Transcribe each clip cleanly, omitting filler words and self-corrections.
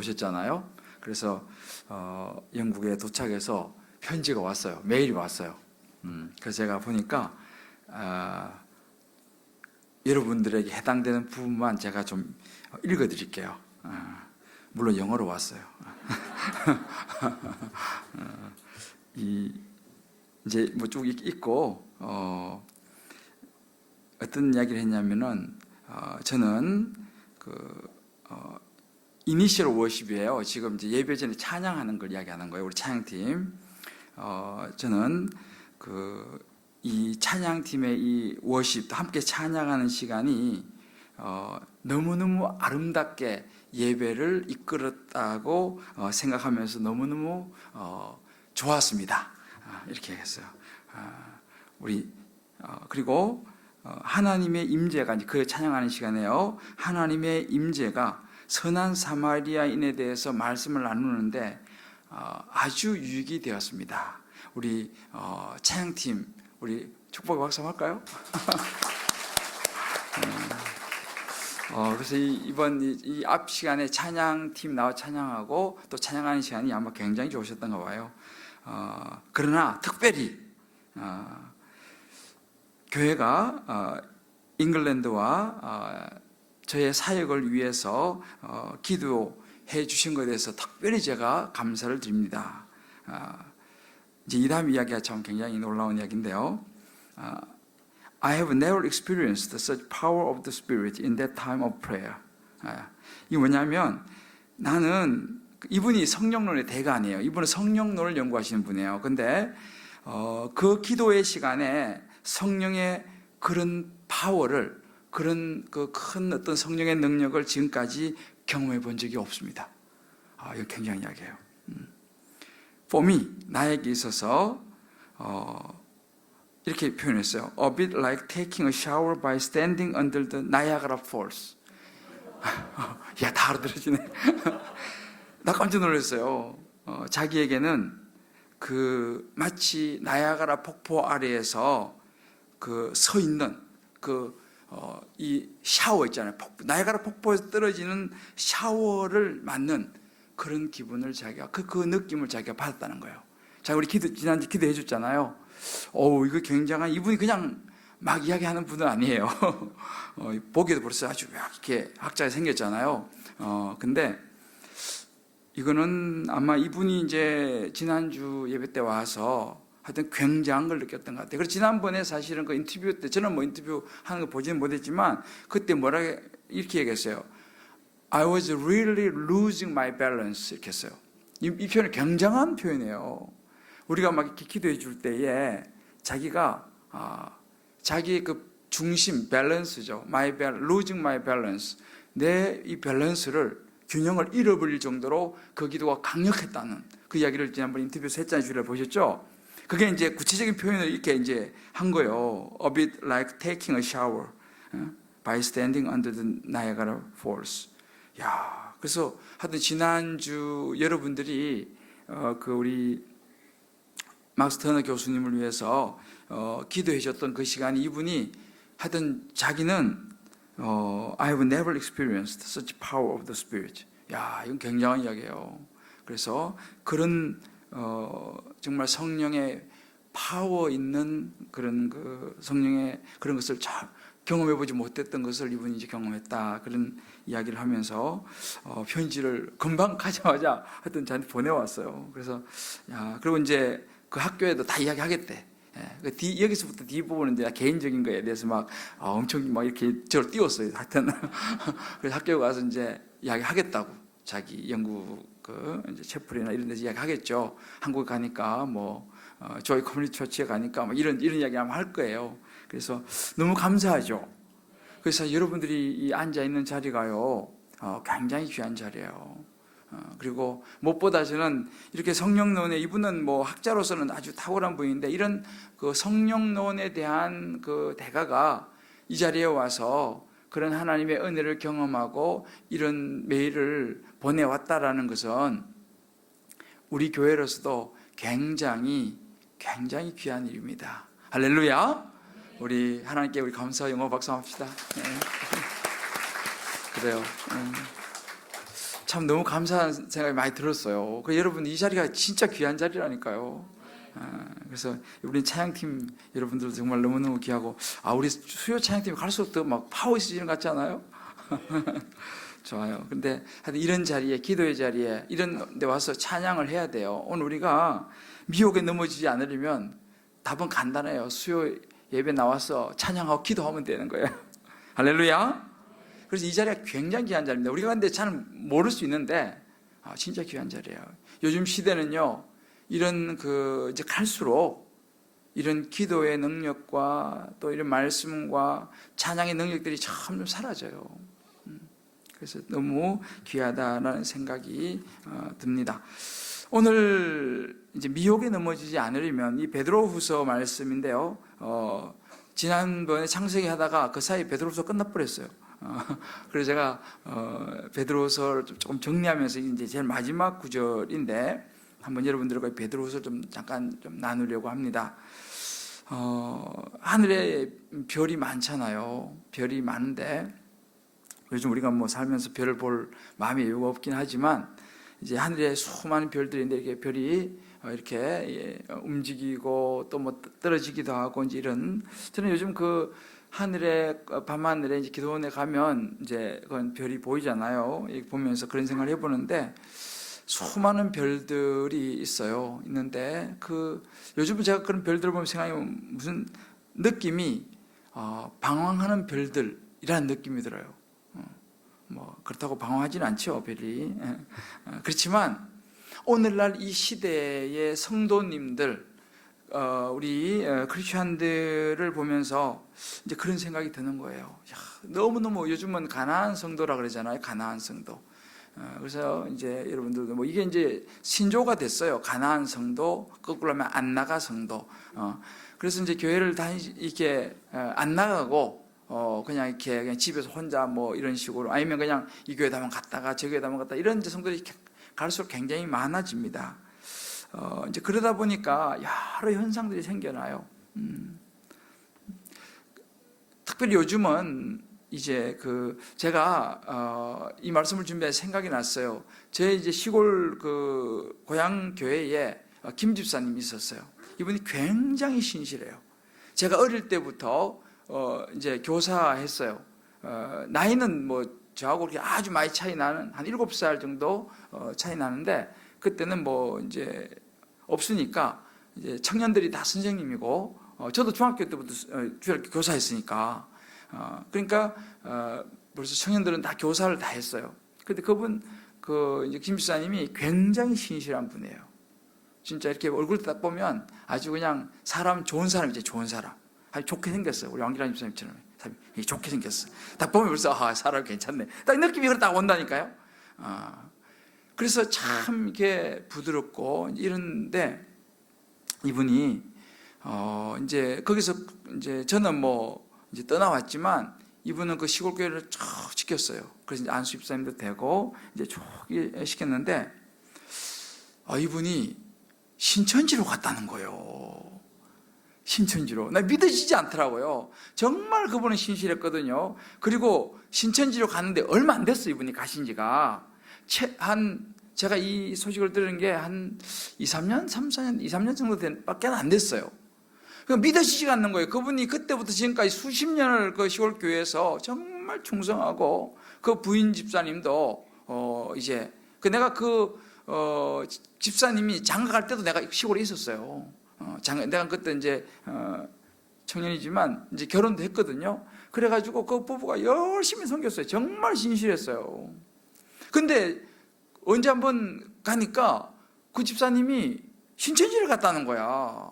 오셨잖아요. 그래서 영국에 도착해서 편지가 왔어요. 메일이 왔어요. 그래서 제가 보니까 여러분들에게 해당되는 부분만 제가 좀 읽어드릴게요. 물론 영어로 왔어요. 이제 뭐 쭉 읽고 어떤 이야기를 했냐면은 저는 이니셜 워십이에요. 지금 이제 예배 전에 찬양하는 걸 이야기하는 거예요. 우리 찬양팀. 저는 이 찬양팀의 이 워십, 함께 찬양하는 시간이 너무너무 아름답게 예배를 이끌었다고 생각하면서 너무너무 좋았습니다. 이렇게 얘기했어요. 그리고 하나님의 임재가, 그 찬양하는 시간에요, 하나님의 임재가 선한 사마리아인에 대해서 말씀을 나누는데 아주 유익이 되었습니다. 우리 찬양팀, 우리 축복 박수 할까요? 그래서 이번 이 앞 시간에 찬양팀 나와 찬양하고 또 찬양하는 시간이 아마 굉장히 좋으셨던가 봐요. 그러나 특별히 교회가 잉글랜드와 저의 사역을 위해서 기도해 주신 것에 대해서 특별히 제가 감사를 드립니다. 이제 이 다음 이야기가 참 굉장히 놀라운 이야기인데요. I have never experienced such power of the Spirit in that time of prayer. 이게 뭐냐면, 나는, 이분이 성령론의 대가아니에요. 이분은 성령론을 연구하시는 분이에요. 근데 그 기도의 시간에 성령의 그런 파워를, 그런 그 큰 어떤 성령의 능력을 지금까지 경험해 본 적이 없습니다. 이거 굉장히 이야기예요. For me, 나에게 있어서 이렇게 표현했어요. A bit like taking a shower by standing under the Niagara Falls. 야, 다 알아들어지네. 나 깜짝 놀랐어요. 자기에게는 마치 나야가라 폭포 아래에서 서 있는 이 샤워 있잖아요. 나야가라 폭포에서 떨어지는 샤워를 맞는 그런 기분을 자기가, 그 느낌을 자기가 받았다는 거예요. 자, 우리 지난주 기도해 줬잖아요. 이거 굉장한, 이분이 그냥 막 이야기하는 분은 아니에요. 보기에도 벌써 아주 이렇게 학자가 생겼잖아요. 근데 이거는 아마 이분이 이제 지난주 예배 때 와서 하여튼 굉장한 걸 느꼈던 것 같아요. 그래서 지난번에 사실은 그 인터뷰 때, 저는 뭐 인터뷰 하는 거 보지는 못했지만, 그때 이렇게 얘기했어요. I was really losing my balance. 이렇게 했어요. 이 표현이 굉장한 표현이에요. 우리가 막 이렇게 기도해 줄 때에 자기가 자기의 그 중심, 밸런스죠. losing my balance. 내 이 밸런스를, 균형을 잃어버릴 정도로 그 기도가 강력했다는 그 이야기를 지난번 인터뷰에서 했잖아요. 주일에 보셨죠? 그게 이제 구체적인 표현을 이렇게 이제 한 거예요. A bit like taking a shower by standing under the Niagara Falls. 야, 그래서 하여튼 지난주 여러분들이 우리 막스 터너 교수님을 위해서 기도해 주셨던 그 시간에 이분이 하여튼 자기는 I have never experienced such power of the Spirit. 야, 이건 굉장한 이야기예요. 그래서 그런 정말 성령의 파워 있는 그런 성령의 그런 것을 잘 경험해 보지 못했던 것을 이분이 이제 경험했다, 그런 이야기를 하면서 편지를 금방 가자마자 하여튼 저한테 보내왔어요. 그래서 그리고 이제 그 학교에도 다 이야기하겠대. 여기서부터 뒤부분은 이제 개인적인 거에 대해서 막 엄청 막 이렇게 저를 띄웠어요. 하여튼 그래서 학교 가서 이제 이야기하겠다고, 자기 영국 이제 채플이나 이런 데서 이야기하겠죠. 한국에 가니까 조이 커뮤니티 처치에 가니까 이런 이야기 아마 할 거예요. 그래서 너무 감사하죠. 그래서 여러분들이 이 앉아 있는 자리가요, 굉장히 귀한 자리예요. 그리고 무엇보다 저는 이렇게 성령론에, 이분은 학자로서는 아주 탁월한 분인데, 이런 그 성령론에 대한 그 대가가 이 자리에 와서 그런 하나님의 은혜를 경험하고 이런 메일을 보내왔다라는 것은 우리 교회로서도 굉장히 귀한 일입니다. 할렐루야. 우리 하나님께 우리 감사 영어 박수합시다. 네. 그래요. 참 너무 감사한 생각이 많이 들었어요. 여러분 이 자리가 진짜 귀한 자리라니까요. 그래서 우리 찬양팀 여러분들도 정말 너무너무 귀하고, 우리 수요 찬양팀이 갈수록 더 막 파워 있어지는 것 같지 않아요? 좋아요. 근데 하여튼 이런 자리에, 기도의 자리에 이런 데 와서 찬양을 해야 돼요. 오늘 우리가 미혹에 넘어지지 않으려면 답은 간단해요. 수요 예배 나와서 찬양하고 기도하면 되는 거예요. 할렐루야. 그래서 이 자리가 굉장히 귀한 자리입니다. 우리가 근데 잘 모를 수 있는데 진짜 귀한 자리예요. 요즘 시대는요, 이런 이제 갈수록 이런 기도의 능력과 또 이런 말씀과 찬양의 능력들이 점점 사라져요. 그래서 너무 귀하다라는 생각이 듭니다. 오늘 이제 미혹에 넘어지지 않으려면 이 베드로후서 말씀인데요. 지난번에 창세기 하다가 그 사이 베드로후서 끝나버렸어요. 그래서 제가 베드로후서를 조금 정리하면서 이제 제일 마지막 구절인데 한번 여러분들과 베드로후서 좀 잠깐 좀 나누려고 합니다. 하늘에 별이 많잖아요. 별이 많은데 요즘 우리가 뭐 살면서 별을 볼 마음이 여유가 없긴 하지만 이제 하늘에 수많은 별들인데 이렇게 별이 이렇게 움직이고 또 뭐 떨어지기도 하고 이제 이런, 저는 요즘 하늘에 밤하늘에 이제 기도원에 가면 이제 그건 별이 보이잖아요. 보면서 그런 생각을 해보는데 수많은 별들이 있는데 요즘은 제가 그런 별들을 보면 생각해보면 무슨 느낌이 방황하는 별들이라는 느낌이 들어요. 뭐 그렇다고 방황하지는 않죠, 별이. 그렇지만 오늘날 이 시대의 성도님들, 우리 크리스천들을 보면서 이제 그런 생각이 드는 거예요. 너무너무 요즘은 가나안 성도라 그러잖아요. 가나안 성도. 그래서 이제 여러분들도 뭐 이게 이제 신조가 됐어요. 가나안 성도, 거꾸로 하면 안 나가 성도. 그래서 이제 교회를 이렇게 안 나가고 그냥 집에서 혼자 뭐 이런 식으로, 아니면 그냥 이 교회다만 갔다가 저 교회다만 갔다, 이런 이제 성도들이 갈수록 굉장히 많아집니다. 이제 그러다 보니까 여러 현상들이 생겨나요. 특별히 요즘은 이제 제가 이 말씀을 준비할 생각이 났어요. 제 이제 시골 고향 교회에 김 집사님이 있었어요. 이분이 굉장히 신실해요. 제가 어릴 때부터 이제 교사했어요. 나이는 뭐 저하고 그렇게 아주 많이 차이 나는, 한 7살 정도 차이 나는데, 그때는 뭐 이제 없으니까 이제 청년들이 다 선생님이고, 저도 중학교 때부터 주일학교 교사했으니까, 그러니까 벌써 청년들은 다 교사를 다 했어요. 근데 그분 이제 김 집사님이 굉장히 신실한 분이에요. 진짜 이렇게 얼굴 딱 보면 아주 그냥 좋은 사람이죠. 좋은 사람. 아주 좋게 생겼어요. 우리 왕기란 집사님처럼 좋게 생겼어. 딱 보면 벌써 사람 괜찮네. 딱 느낌이 딱 온다니까요. 그래서 참 이렇게 부드럽고 이런데, 이분이 이제 거기서 이제 저는 뭐 이제 떠나왔지만 이분은 그 시골 교회를 쭉 시켰어요. 그래서 이제 안수 집사님도 되고 이제 쭉 시켰는데, 이분이 신천지로 갔다는 거예요. 신천지로. 나 믿어지지 않더라고요. 정말 그분은 신실했거든요. 그리고 신천지로 갔는데 얼마 안 됐어요. 이분이 가신 지가. 제가 이 소식을 들은 게 한 2, 3년 정도 밖에 안 됐어요. 믿어지지가 않는 거예요. 그분이 그때부터 지금까지 수십 년을 그 시골 교회에서 정말 충성하고, 그 부인 집사님도 이제 내가 집사님이 장가 갈 때도 내가 시골에 있었어요. 내가 그때 이제 청년이지만 이제 결혼도 했거든요. 그래가지고 그 부부가 열심히 섬겼어요. 정말 신실했어요. 근데 언제 한번 가니까 그 집사님이 신천지를 갔다는 거야.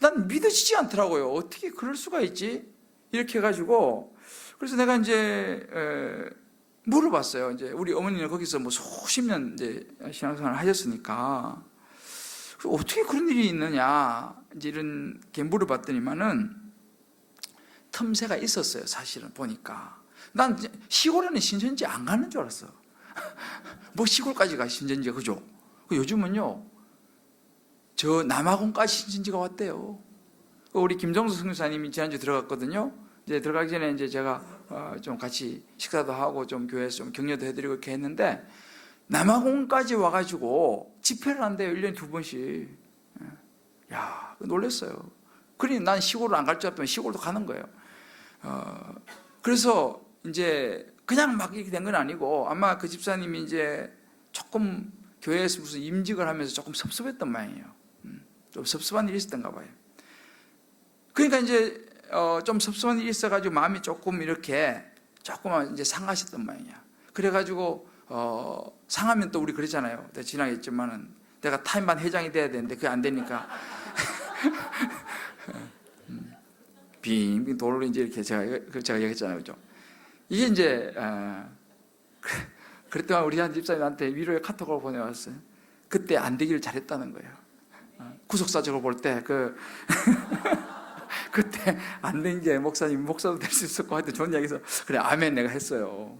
난 믿어지지 않더라고요. 어떻게 그럴 수가 있지? 이렇게 해가지고, 그래서 내가 이제 물어봤어요. 이제 우리 어머니는 거기서 뭐 수십 년 이제 신앙생활을 하셨으니까 어떻게 그런 일이 있느냐, 이제 이런 게 물어봤더니만은 틈새가 있었어요. 사실은 보니까 난 시골에는 신천지 안 가는 줄 알았어. 뭐 시골까지 가 신천지가, 그죠? 요즘은요, 저 남아공까지 신천지가 왔대요. 우리 김정수 선교사님이 지난주에 들어갔거든요. 이제 들어가기 전에 이제 제가 좀 같이 식사도 하고 좀 교회에서 좀 격려도 해드리고 이렇게 했는데, 남아공까지 와가지고 집회를 한대요. 1년에 2번씩. 야, 놀랐어요. 그러니 난 시골을 안 갈 줄 알았더니 시골도 가는 거예요. 그래서 이제 그냥 막 이렇게 된 건 아니고 아마 그 집사님이 이제 조금 교회에서 무슨 임직을 하면서 조금 섭섭했던 모양이에요. 좀 섭섭한 일이 있었던가 봐요. 그러니까 이제 좀 섭섭한 일이 있어가지고 마음이 조금 이렇게 조금 이제 상하셨던 모양이야. 그래가지고 상하면 또 우리 그러잖아요. 내가 지나겠지만은 내가 타임반 회장이 돼야 되는데 그게 안 되니까 빙빙 돌로 이제 이렇게 제가 얘기했잖아요, 그죠? 이게 이제 그랬더니 우리 한 집사님한테 위로의 카톡을 보내왔어요. 그때 안 되기를 잘했다는 거예요. 구속사적으로 볼 때 그때 안 된 게 목사도 될 수 있었고 하여튼 좋은 이야기해서 그래 아멘 내가 했어요.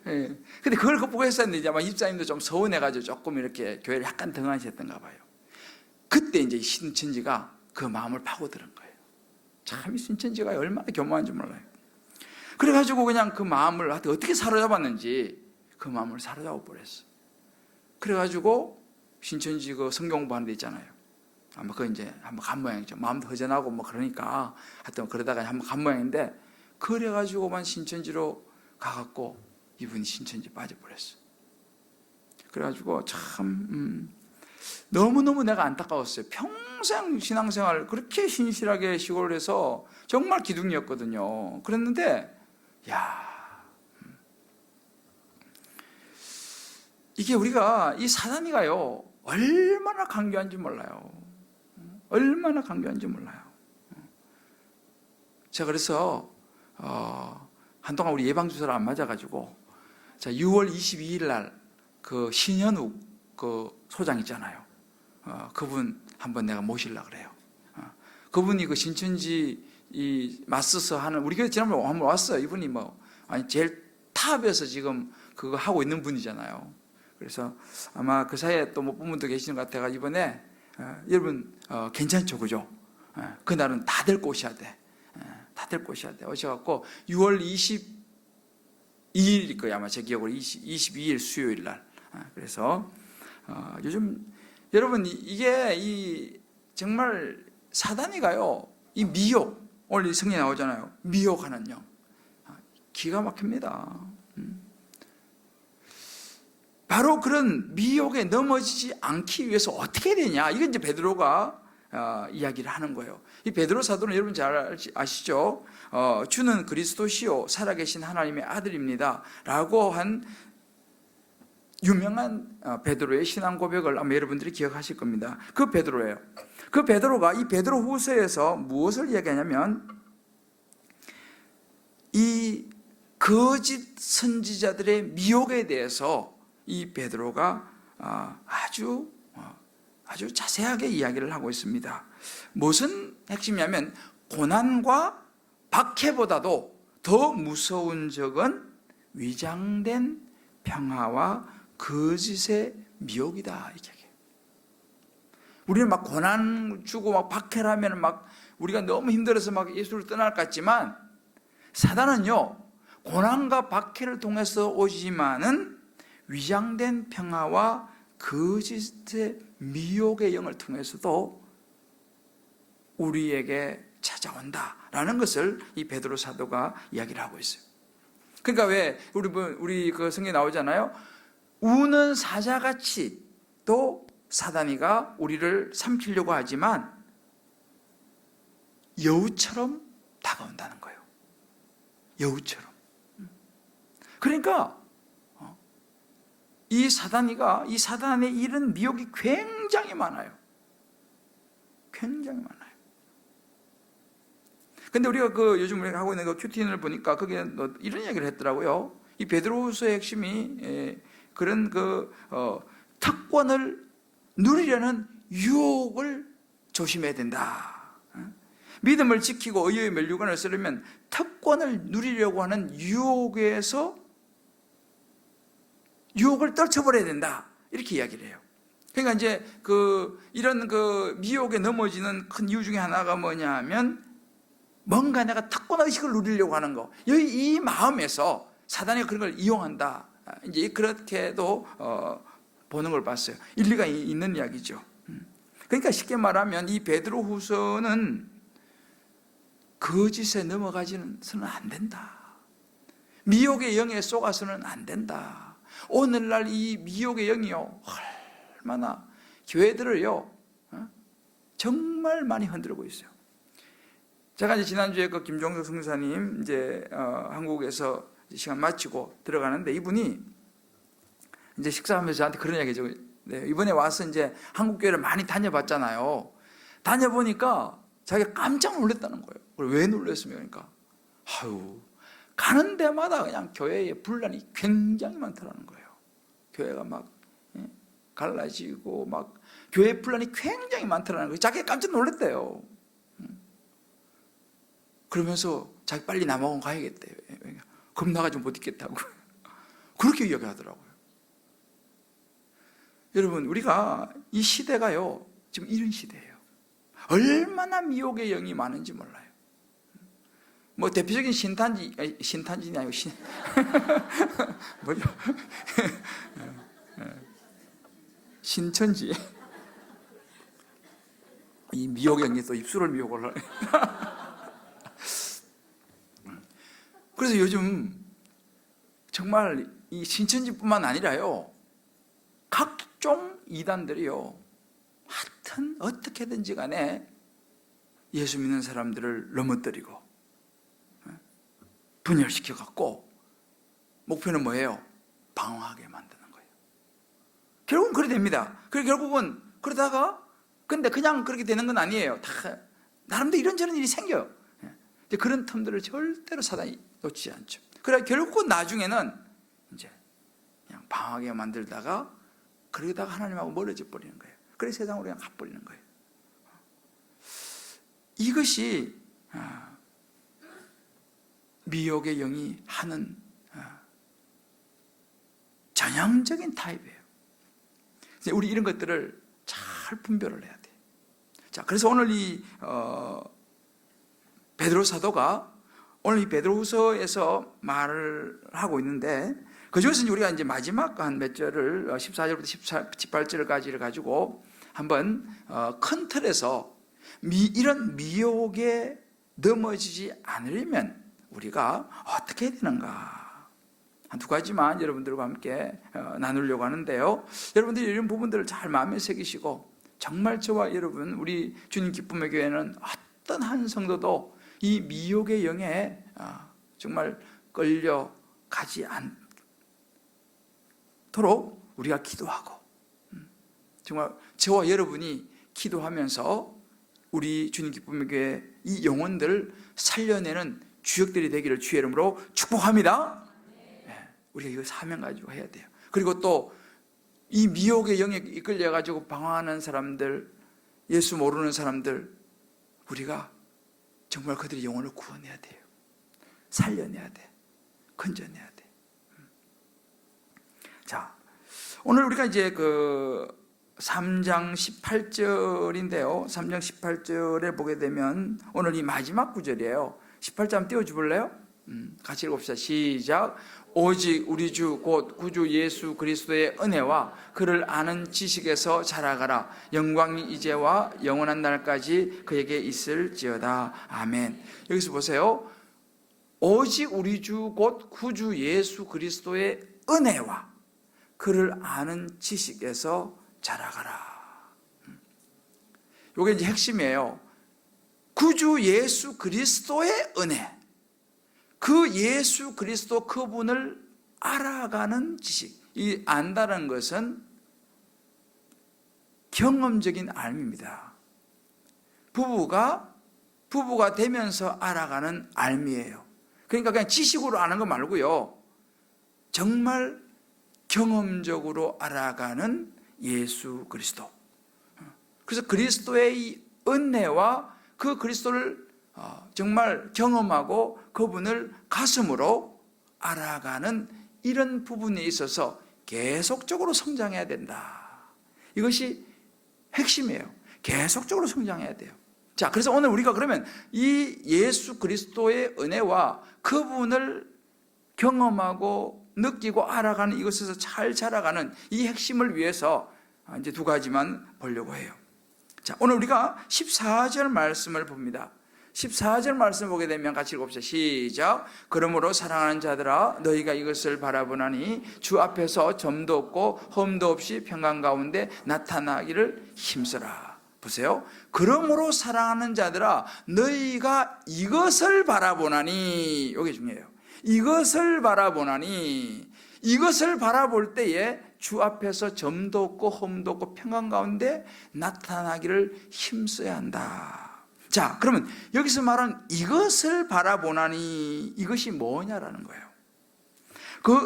예. 근데 그걸 극복했었는데 이제 아마 집사님도 좀 서운해가지고 조금 이렇게 교회를 약간 등한시했던가 봐요. 그때 이제 신천지가 그 마음을 파고드는 거예요. 참 이 신천지가 얼마나 교만한지 몰라요. 그래가지고 그냥 그 마음을 어떻게 사로잡았는지 그 마음을 사로잡아 버렸어. 그래가지고 신천지 그 성경 공부하는 데 있잖아요. 아마 그 이제 한번 간 모양이죠. 마음도 허전하고 뭐 그러니까 하여튼 그러다가 한번 간 모양인데 그래가지고만 신천지로 가갖고 이분이 신천지 빠져버렸어. 그래가지고 참 너무너무 내가 안타까웠어요. 평생 신앙생활 그렇게 신실하게 시골에서 정말 기둥이었거든요. 그랬는데 이게 우리가 이 사단이가요 얼마나 강교한지 몰라요. 얼마나 강교한지 몰라요. 제가 그래서 한동안 우리 예방주사를 안 맞아가지고 6월 22일 날 그 신현욱 그 소장 있잖아요. 그분 한번 내가 모시려고 그래요. 그분이 그 신천지 이 맞서서 하는 우리 교회 지난번에 한번 왔어요. 이분이 제일 탑에서 지금 그거 하고 있는 분이잖아요. 그래서 아마 그 사이에 또 못 본 분도 계시는 것 같아가 이번에 여러분 괜찮죠, 그죠? 그날은 다 데리고 오셔야 돼. 다 데리고 오셔야 돼. 오셔갖고 6월 22일일 거예요. 아마 제 기억으로 22일 수요일 날. 그래서 요즘 여러분 이게 정말 사단이가요 이 미혹 오늘 성경에 나오잖아요. 미혹하는 영 기가 막힙니다. 바로 그런 미혹에 넘어지지 않기 위해서 어떻게 해야 되냐 이건 이제 베드로가 이야기를 하는 거예요. 이 베드로 사도는 여러분 잘 아시죠? 주는 그리스도시요 살아계신 하나님의 아들입니다 라고 한 유명한 베드로의 신앙 고백을 아마 여러분들이 기억하실 겁니다. 그 베드로예요. 그 베드로가 이 베드로 후서에서 무엇을 이야기하냐면 이 거짓 선지자들의 미혹에 대해서 이 베드로가 아주 자세하게 이야기를 하고 있습니다. 무슨 핵심이냐면 고난과 박해보다도 더 무서운 적은 위장된 평화와 거짓의 미혹이다 이렇게 얘기해요. 우리는 막 고난 주고 막 박해를 하면 막 우리가 너무 힘들어서 막 예수를 떠날 것 같지만 사단은요 고난과 박해를 통해서 오지만은 위장된 평화와 거짓의 미혹의 영을 통해서도 우리에게 찾아온다라는 것을 이 베드로 사도가 이야기를 하고 있어요. 그러니까 왜 우리 그 성경에 나오잖아요. 우는 사자같이 또 사단이가 우리를 삼키려고 하지만 여우처럼 다가온다는 거예요. 여우처럼. 그러니까 이 사단의 일은 미혹이 굉장히 많아요. 굉장히 많아요. 근데 우리가 요즘 우리가 하고 있는 그 큐티인을 보니까 거기에 이런 얘기를 했더라고요. 이 베드로후서의 핵심이 그런 특권을 누리려는 유혹을 조심해야 된다. 믿음을 지키고 의의 멸류관을 쓰려면 특권을 누리려고 하는 유혹에서 유혹을 떨쳐버려야 된다. 이렇게 이야기를 해요. 그러니까 이제 이런 미혹에 넘어지는 큰 이유 중에 하나가 뭐냐면 뭔가 내가 특권의식을 누리려고 하는 거. 이 마음에서 사단이 그런 걸 이용한다. 이제 그렇게도 보는 걸 봤어요. 일리가 있는 이야기죠. 그러니까 쉽게 말하면 이 베드로후서는 거짓에 넘어가지는 안 된다. 미혹의 영에 속아서는 안 된다. 오늘날 이 미혹의 영이요, 얼마나 교회들을요 정말 많이 흔들고 있어요. 제가 이제 지난주에 그 김종석 성사님 이제 한국에서 시간 마치고 들어가는데, 이분이 이제 식사하면서 저한테 그런 이야기죠. 네, 이번에 와서 이제 한국 교회를 많이 다녀봤잖아요. 다녀보니까 자기가 깜짝 놀랐다는 거예요. 왜 놀랐으면, 그러니까 가는 데마다 그냥 교회에 분란이 굉장히 많더라는 거예요. 교회가 막 갈라지고 막 교회 분란이 굉장히 많더라는 거예요. 자기가 깜짝 놀랐대요. 그러면서 자기 빨리 남아공 가야겠대요. 겁나가지고 못 있겠다고 그렇게 이야기하더라고요. 여러분, 우리가 이 시대가요 지금 이런 시대예요. 얼마나 미혹의 영이 많은지 몰라요. 뭐 대표적인 신탄진이 아니고 뭐죠? 신천지. 이 미혹의 영이 또 입술을 미혹을 하네. 그래서 요즘 정말 이 신천지뿐만 아니라요, 각종 이단들이요, 하여튼 어떻게든지 간에 예수 믿는 사람들을 넘어뜨리고 분열시켜 갖고 목표는 뭐예요? 방황하게 만드는 거예요. 결국은 그렇게 됩니다. 그리고 결국은 그러다가, 근데 그냥 그렇게 되는 건 아니에요. 다 나름대로 이런저런 일이 생겨요. 그런 틈들을 절대로 사단이 놓치지 않죠. 그래 결국은 나중에는 이제 그냥 방황하게 만들다가, 그러다가 하나님하고 멀어져 버리는 거예요. 그래서 세상으로 그냥 가버리는 거예요. 이것이 미혹의 영이 하는 전형적인 타입이에요. 우리 이런 것들을 잘 분별을 해야 돼요. 자, 그래서 오늘 이 베드로 사도가 오늘 이 베드로후서에서 말을 하고 있는데, 그중에서 우리가 이제 마지막 한 몇 절을 14절부터 18절까지를 가지고 한번 큰 틀에서 이런 미혹에 넘어지지 않으려면 우리가 어떻게 해야 되는가, 한 두 가지만 여러분들과 함께 나누려고 하는데요. 여러분들이 이런 부분들을 잘 마음에 새기시고, 정말 저와 여러분, 우리 주님 기쁨의 교회는 어떤 한 성도도 이 미혹의 영에 정말 끌려가지 않도록 우리가 기도하고, 정말 저와 여러분이 기도하면서 우리 주님 기쁨의 교회 이 영혼들을 살려내는 주역들이 되기를 주의 이름으로 축복합니다. 우리가 이거 사명 가지고 해야 돼요. 그리고 또 이 미혹의 영에 이끌려가지고 방황하는 사람들, 예수 모르는 사람들, 우리가 정말 그들의 영혼을 구원해야 돼요. 살려내야 돼. 건져내야 돼. 자, 오늘 우리가 이제 그 3장 18절인데요. 3장 18절에 보게 되면 오늘 이 마지막 구절이에요. 18절 한번 띄워주볼래요? 같이 읽읍시다. 시작. 오직 우리 주 곧 구주 예수 그리스도의 은혜와 그를 아는 지식에서 자라가라. 영광이 이제와 영원한 날까지 그에게 있을지어다. 아멘. 여기서 보세요. 오직 우리 주 곧 구주 예수 그리스도의 은혜와 그를 아는 지식에서 자라가라. 이게 이제 핵심이에요. 구주 예수 그리스도의 은혜, 그 예수 그리스도 그분을 알아가는 지식. 이 안다는 것은 경험적인 알미입니다. 부부가 되면서 알아가는 알미예요. 그러니까 그냥 지식으로 아는 거 말고요, 정말 경험적으로 알아가는 예수 그리스도. 그래서 그리스도의 이 은혜와 그 그리스도를 정말 경험하고 그분을 가슴으로 알아가는 이런 부분에 있어서 계속적으로 성장해야 된다. 이것이 핵심이에요. 계속적으로 성장해야 돼요. 자, 그래서 오늘 우리가 그러면 이 예수 그리스도의 은혜와 그분을 경험하고 느끼고 알아가는, 이것에서 잘 자라가는 이 핵심을 위해서 이제 두 가지만 보려고 해요. 자, 오늘 우리가 14절 말씀을 봅니다. 14절 말씀 보게 되면 같이 읽어봅시다. 시작. 그러므로 사랑하는 자들아, 너희가 이것을 바라보나니 주 앞에서 점도 없고 흠도 없이 평강 가운데 나타나기를 힘써라. 보세요. 그러므로 사랑하는 자들아, 너희가 이것을 바라보나니, 이게 중요해요. 이것을 바라보나니, 이것을 바라볼 때에 주 앞에서 점도 없고 흠도 없고 평강 가운데 나타나기를 힘써야 한다. 자, 그러면 여기서 말하는 이것을 바라보나니, 이것이 뭐냐라는 거예요.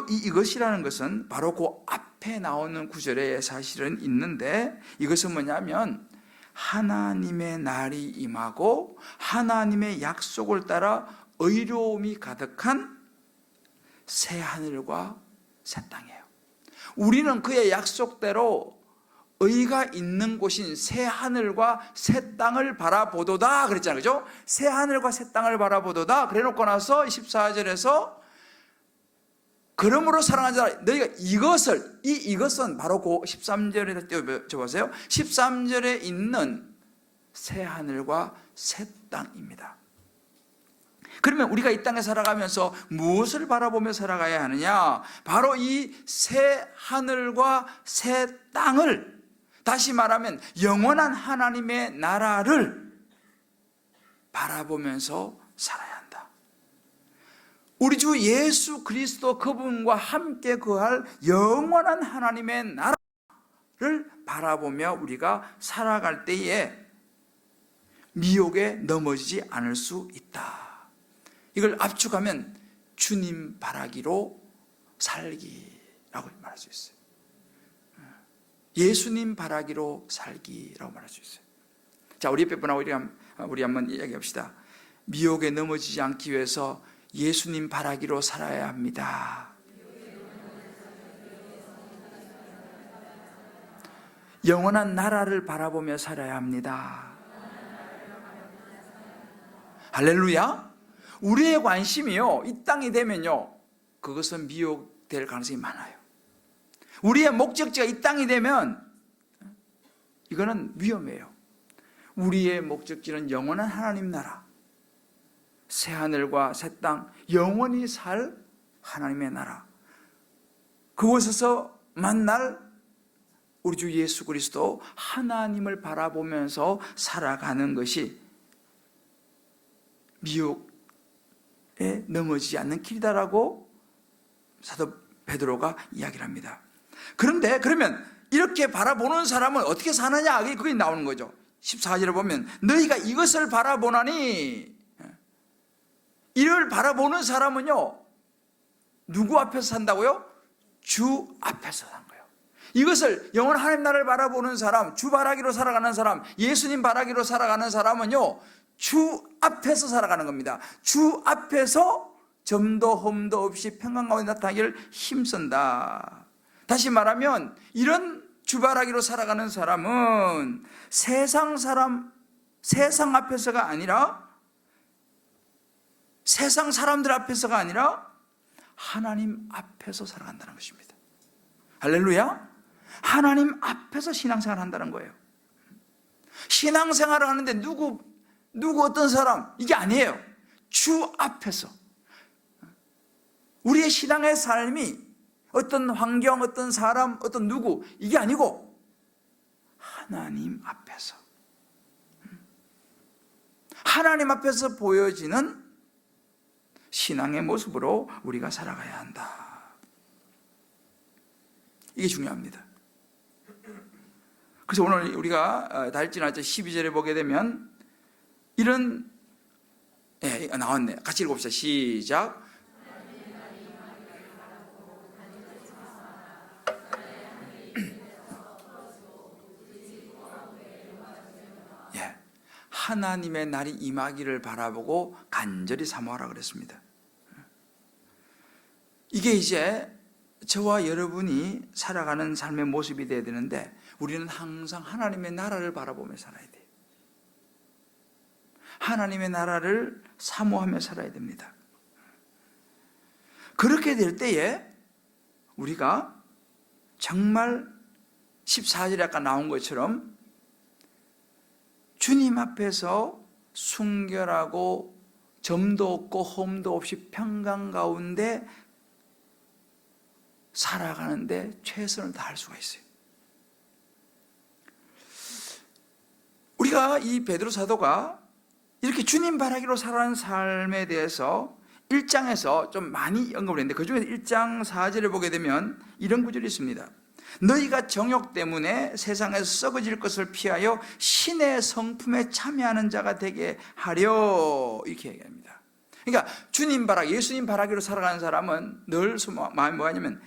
이것이라는 것은 바로 그 앞에 나오는 구절에 사실은 있는데, 이것은 뭐냐면 하나님의 날이 임하고 하나님의 약속을 따라 의로움이 가득한 새 하늘과 새 땅이에요. 우리는 그의 약속대로 의가 있는 곳인 새 하늘과 새 땅을 바라보도다 그랬잖아요. 그죠? 새 하늘과 새 땅을 바라보도다 그래 놓고 나서 14절에서 그러므로 사랑하는 자라, 너희가 이것을, 이것은 바로 그 13절에 띄워보세요. 13절에 있는 새 하늘과 새 땅입니다. 그러면 우리가 이 땅에 살아가면서 무엇을 바라보며 살아가야 하느냐? 바로 이 새 하늘과 새 땅을, 다시 말하면 영원한 하나님의 나라를 바라보면서 살아야 한다. 우리 주 예수 그리스도 그분과 함께 거할 영원한 하나님의 나라를 바라보며 우리가 살아갈 때에 미혹에 넘어지지 않을 수 있다. 이걸 압축하면 주님 바라기로 살기라고 말할 수 있어요. 예수님 바라기로 살기라고 말할 수 있어요. 자, 우리 옆에 분하고 우리 한번 이야기합시다. 미혹에 넘어지지 않기 위해서 예수님 바라기로 살아야 합니다. 영원한 나라를 바라보며 살아야 합니다. 할렐루야. 우리의 관심이요, 이 땅이 되면요, 그것은 미혹될 가능성이 많아요. 우리의 목적지가 이 땅이 되면 이거는 위험해요. 우리의 목적지는 영원한 하나님 나라, 새 하늘과 새 땅, 영원히 살 하나님의 나라, 그곳에서 만날 우리 주 예수 그리스도 하나님을 바라보면서 살아가는 것이 미혹에 넘어지지 않는 길이다라고 사도 베드로가 이야기를 합니다. 그런데 그러면 이렇게 바라보는 사람은 어떻게 사느냐, 그게 나오는 거죠. 14절에 보면 너희가 이것을 바라보나니, 이를 바라보는 사람은요, 누구 앞에서 산다고요? 주 앞에서 산 거예요. 이것을 영원한 하나님 나라를 바라보는 사람, 주 바라기로 살아가는 사람, 예수님 바라기로 살아가는 사람은요, 주 앞에서 살아가는 겁니다. 주 앞에서 점도 흠도 없이 평강 가운데 나타나기를 힘쓴다. 다시 말하면 이런 주바라기로 살아가는 사람은 세상 앞에서가 아니라, 세상 사람들 앞에서가 아니라 하나님 앞에서 살아간다는 것입니다. 할렐루야. 하나님 앞에서 신앙생활을 한다는 거예요. 신앙생활을 하는데 누구 어떤 사람, 이게 아니에요. 주 앞에서. 우리의 신앙의 삶이 어떤 환경, 어떤 사람, 어떤 누구, 이게 아니고 하나님 앞에서, 하나님 앞에서 보여지는 신앙의 모습으로 우리가 살아가야 한다. 이게 중요합니다. 그래서 오늘 우리가 달지날짜 12절에 보게 되면 이런, 나왔네. 같이 읽어봅시다. 시작. 하나님의 날이 임하기를 바라보고 간절히 사모하라 그랬습니다. 이게 이제 저와 여러분이 살아가는 삶의 모습이 되어야 되는데, 우리는 항상 하나님의 나라를 바라보며 살아야 돼요. 하나님의 나라를 사모하며 살아야 됩니다. 그렇게 될 때에 우리가 정말 14절에 아까 나온 것처럼 주님 앞에서 순결하고 점도 없고 흠도 없이 평강 가운데 살아가는데 최선을 다할 수가 있어요. 우리가 이 베드로 사도가 이렇게 주님 바라기로 살아가는 삶에 대해서 1장에서 좀 많이 언급을 했는데 그 중에서 1장 4절을 보게 되면 이런 구절이 있습니다. 너희가 정욕 때문에 세상에서 썩어질 것을 피하여 신의 성품에 참여하는 자가 되게 하려, 이렇게 얘기합니다. 그러니까 주님 바라기, 예수님 바라기로 살아가는 사람은 늘 마음이 뭐냐면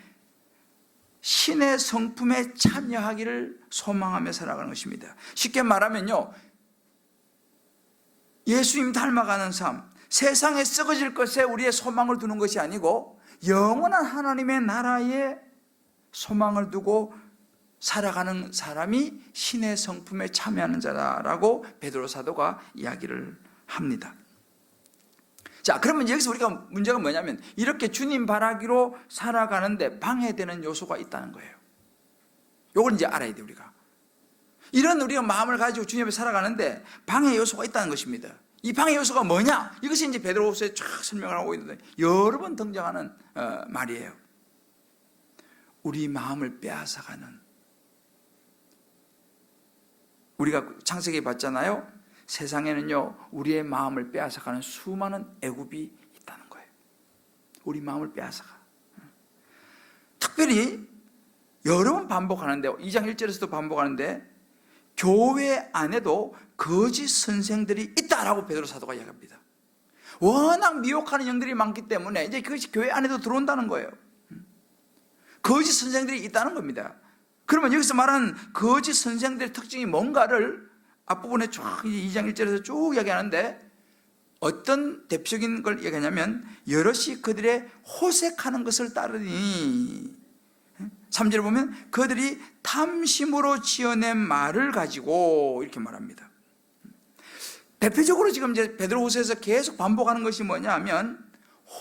신의 성품에 참여하기를 소망하며 살아가는 것입니다. 쉽게 말하면요, 예수님 닮아가는 삶, 세상에 썩어질 것에 우리의 소망을 두는 것이 아니고 영원한 하나님의 나라에 소망을 두고 살아가는 사람이 신의 성품에 참여하는 자라고 베드로 사도가 이야기를 합니다. 자, 그러면 여기서 우리가 문제가 뭐냐면 이렇게 주님 바라기로 살아가는데 방해되는 요소가 있다는 거예요. 요걸 이제 알아야 돼요. 우리가 이런 우리가 마음을 가지고 주님 앞에 살아가는데 방해 요소가 있다는 것입니다. 이 방해 요소가 뭐냐? 이것이 이제 베드로후서에 쫙 설명을 하고 있는데 여러 번 등장하는 말이에요. 우리 마음을 빼앗아가는, 우리가 창세기 봤잖아요. 세상에는요 우리의 마음을 빼앗아가는 수많은 애굽이 있다는 거예요. 우리 마음을 빼앗아가. 특별히 여러 번 반복하는데 2장 1절에서도 반복하는데 교회 안에도 거짓 선생들이 있다라고 베드로 사도가 이야기합니다. 워낙 미혹하는 영들이 많기 때문에 이제 그것이 교회 안에도 들어온다는 거예요. 거짓 선생들이 있다는 겁니다. 그러면 여기서 말하는 거짓 선생들의 특징이 뭔가를 앞부분에 쭉 2장 1절에서 쭉 이야기하는데 어떤 대표적인 걸 얘기하냐면 여럿이 그들의 호색하는 것을 따르니 3절에 보면 그들이 탐심으로 지어낸 말을 가지고 이렇게 말합니다. 대표적으로 지금 이제 베드로후서에서 계속 반복하는 것이 뭐냐 하면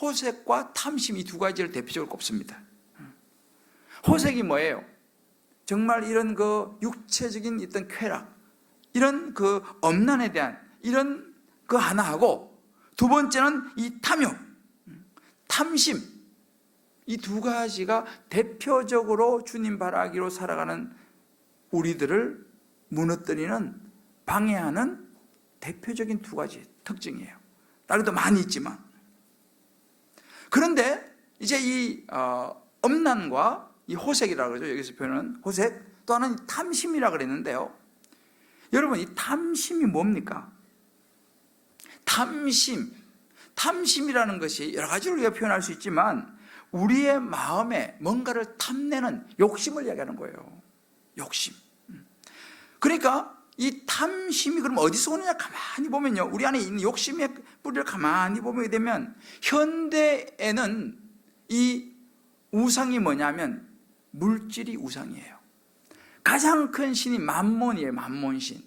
호색과 탐심, 이 두 가지를 대표적으로 꼽습니다. 호색이 뭐예요? 정말 이런 그 육체적인 어떤 쾌락, 이런 그 엄난에 대한 이런 그 하나하고 두 번째는 이 탐욕, 탐심, 이 두 가지가 대표적으로 주님 바라기로 살아가는 우리들을 무너뜨리는, 방해하는 대표적인 두 가지 특징이에요. 다른 것도 많이 있지만. 그런데 이제 이 엄난과 이 호색이라고 그러죠. 여기서 표현은 호색, 또 하나는 탐심이라고 그랬는데요. 여러분, 이 탐심이 뭡니까? 탐심이라는 것이 여러 가지로 우리가 표현할 수 있지만 우리의 마음에 뭔가를 탐내는 욕심을 이야기하는 거예요. 욕심. 그러니까 이 탐심이 그럼 어디서 오느냐 가만히 보면요, 우리 안에 있는 욕심의 뿌리를 가만히 보게 되면 현대에는 이 우상이 뭐냐면 물질이 우상이에요. 가장 큰 신이 만몬이에요. 만몬신.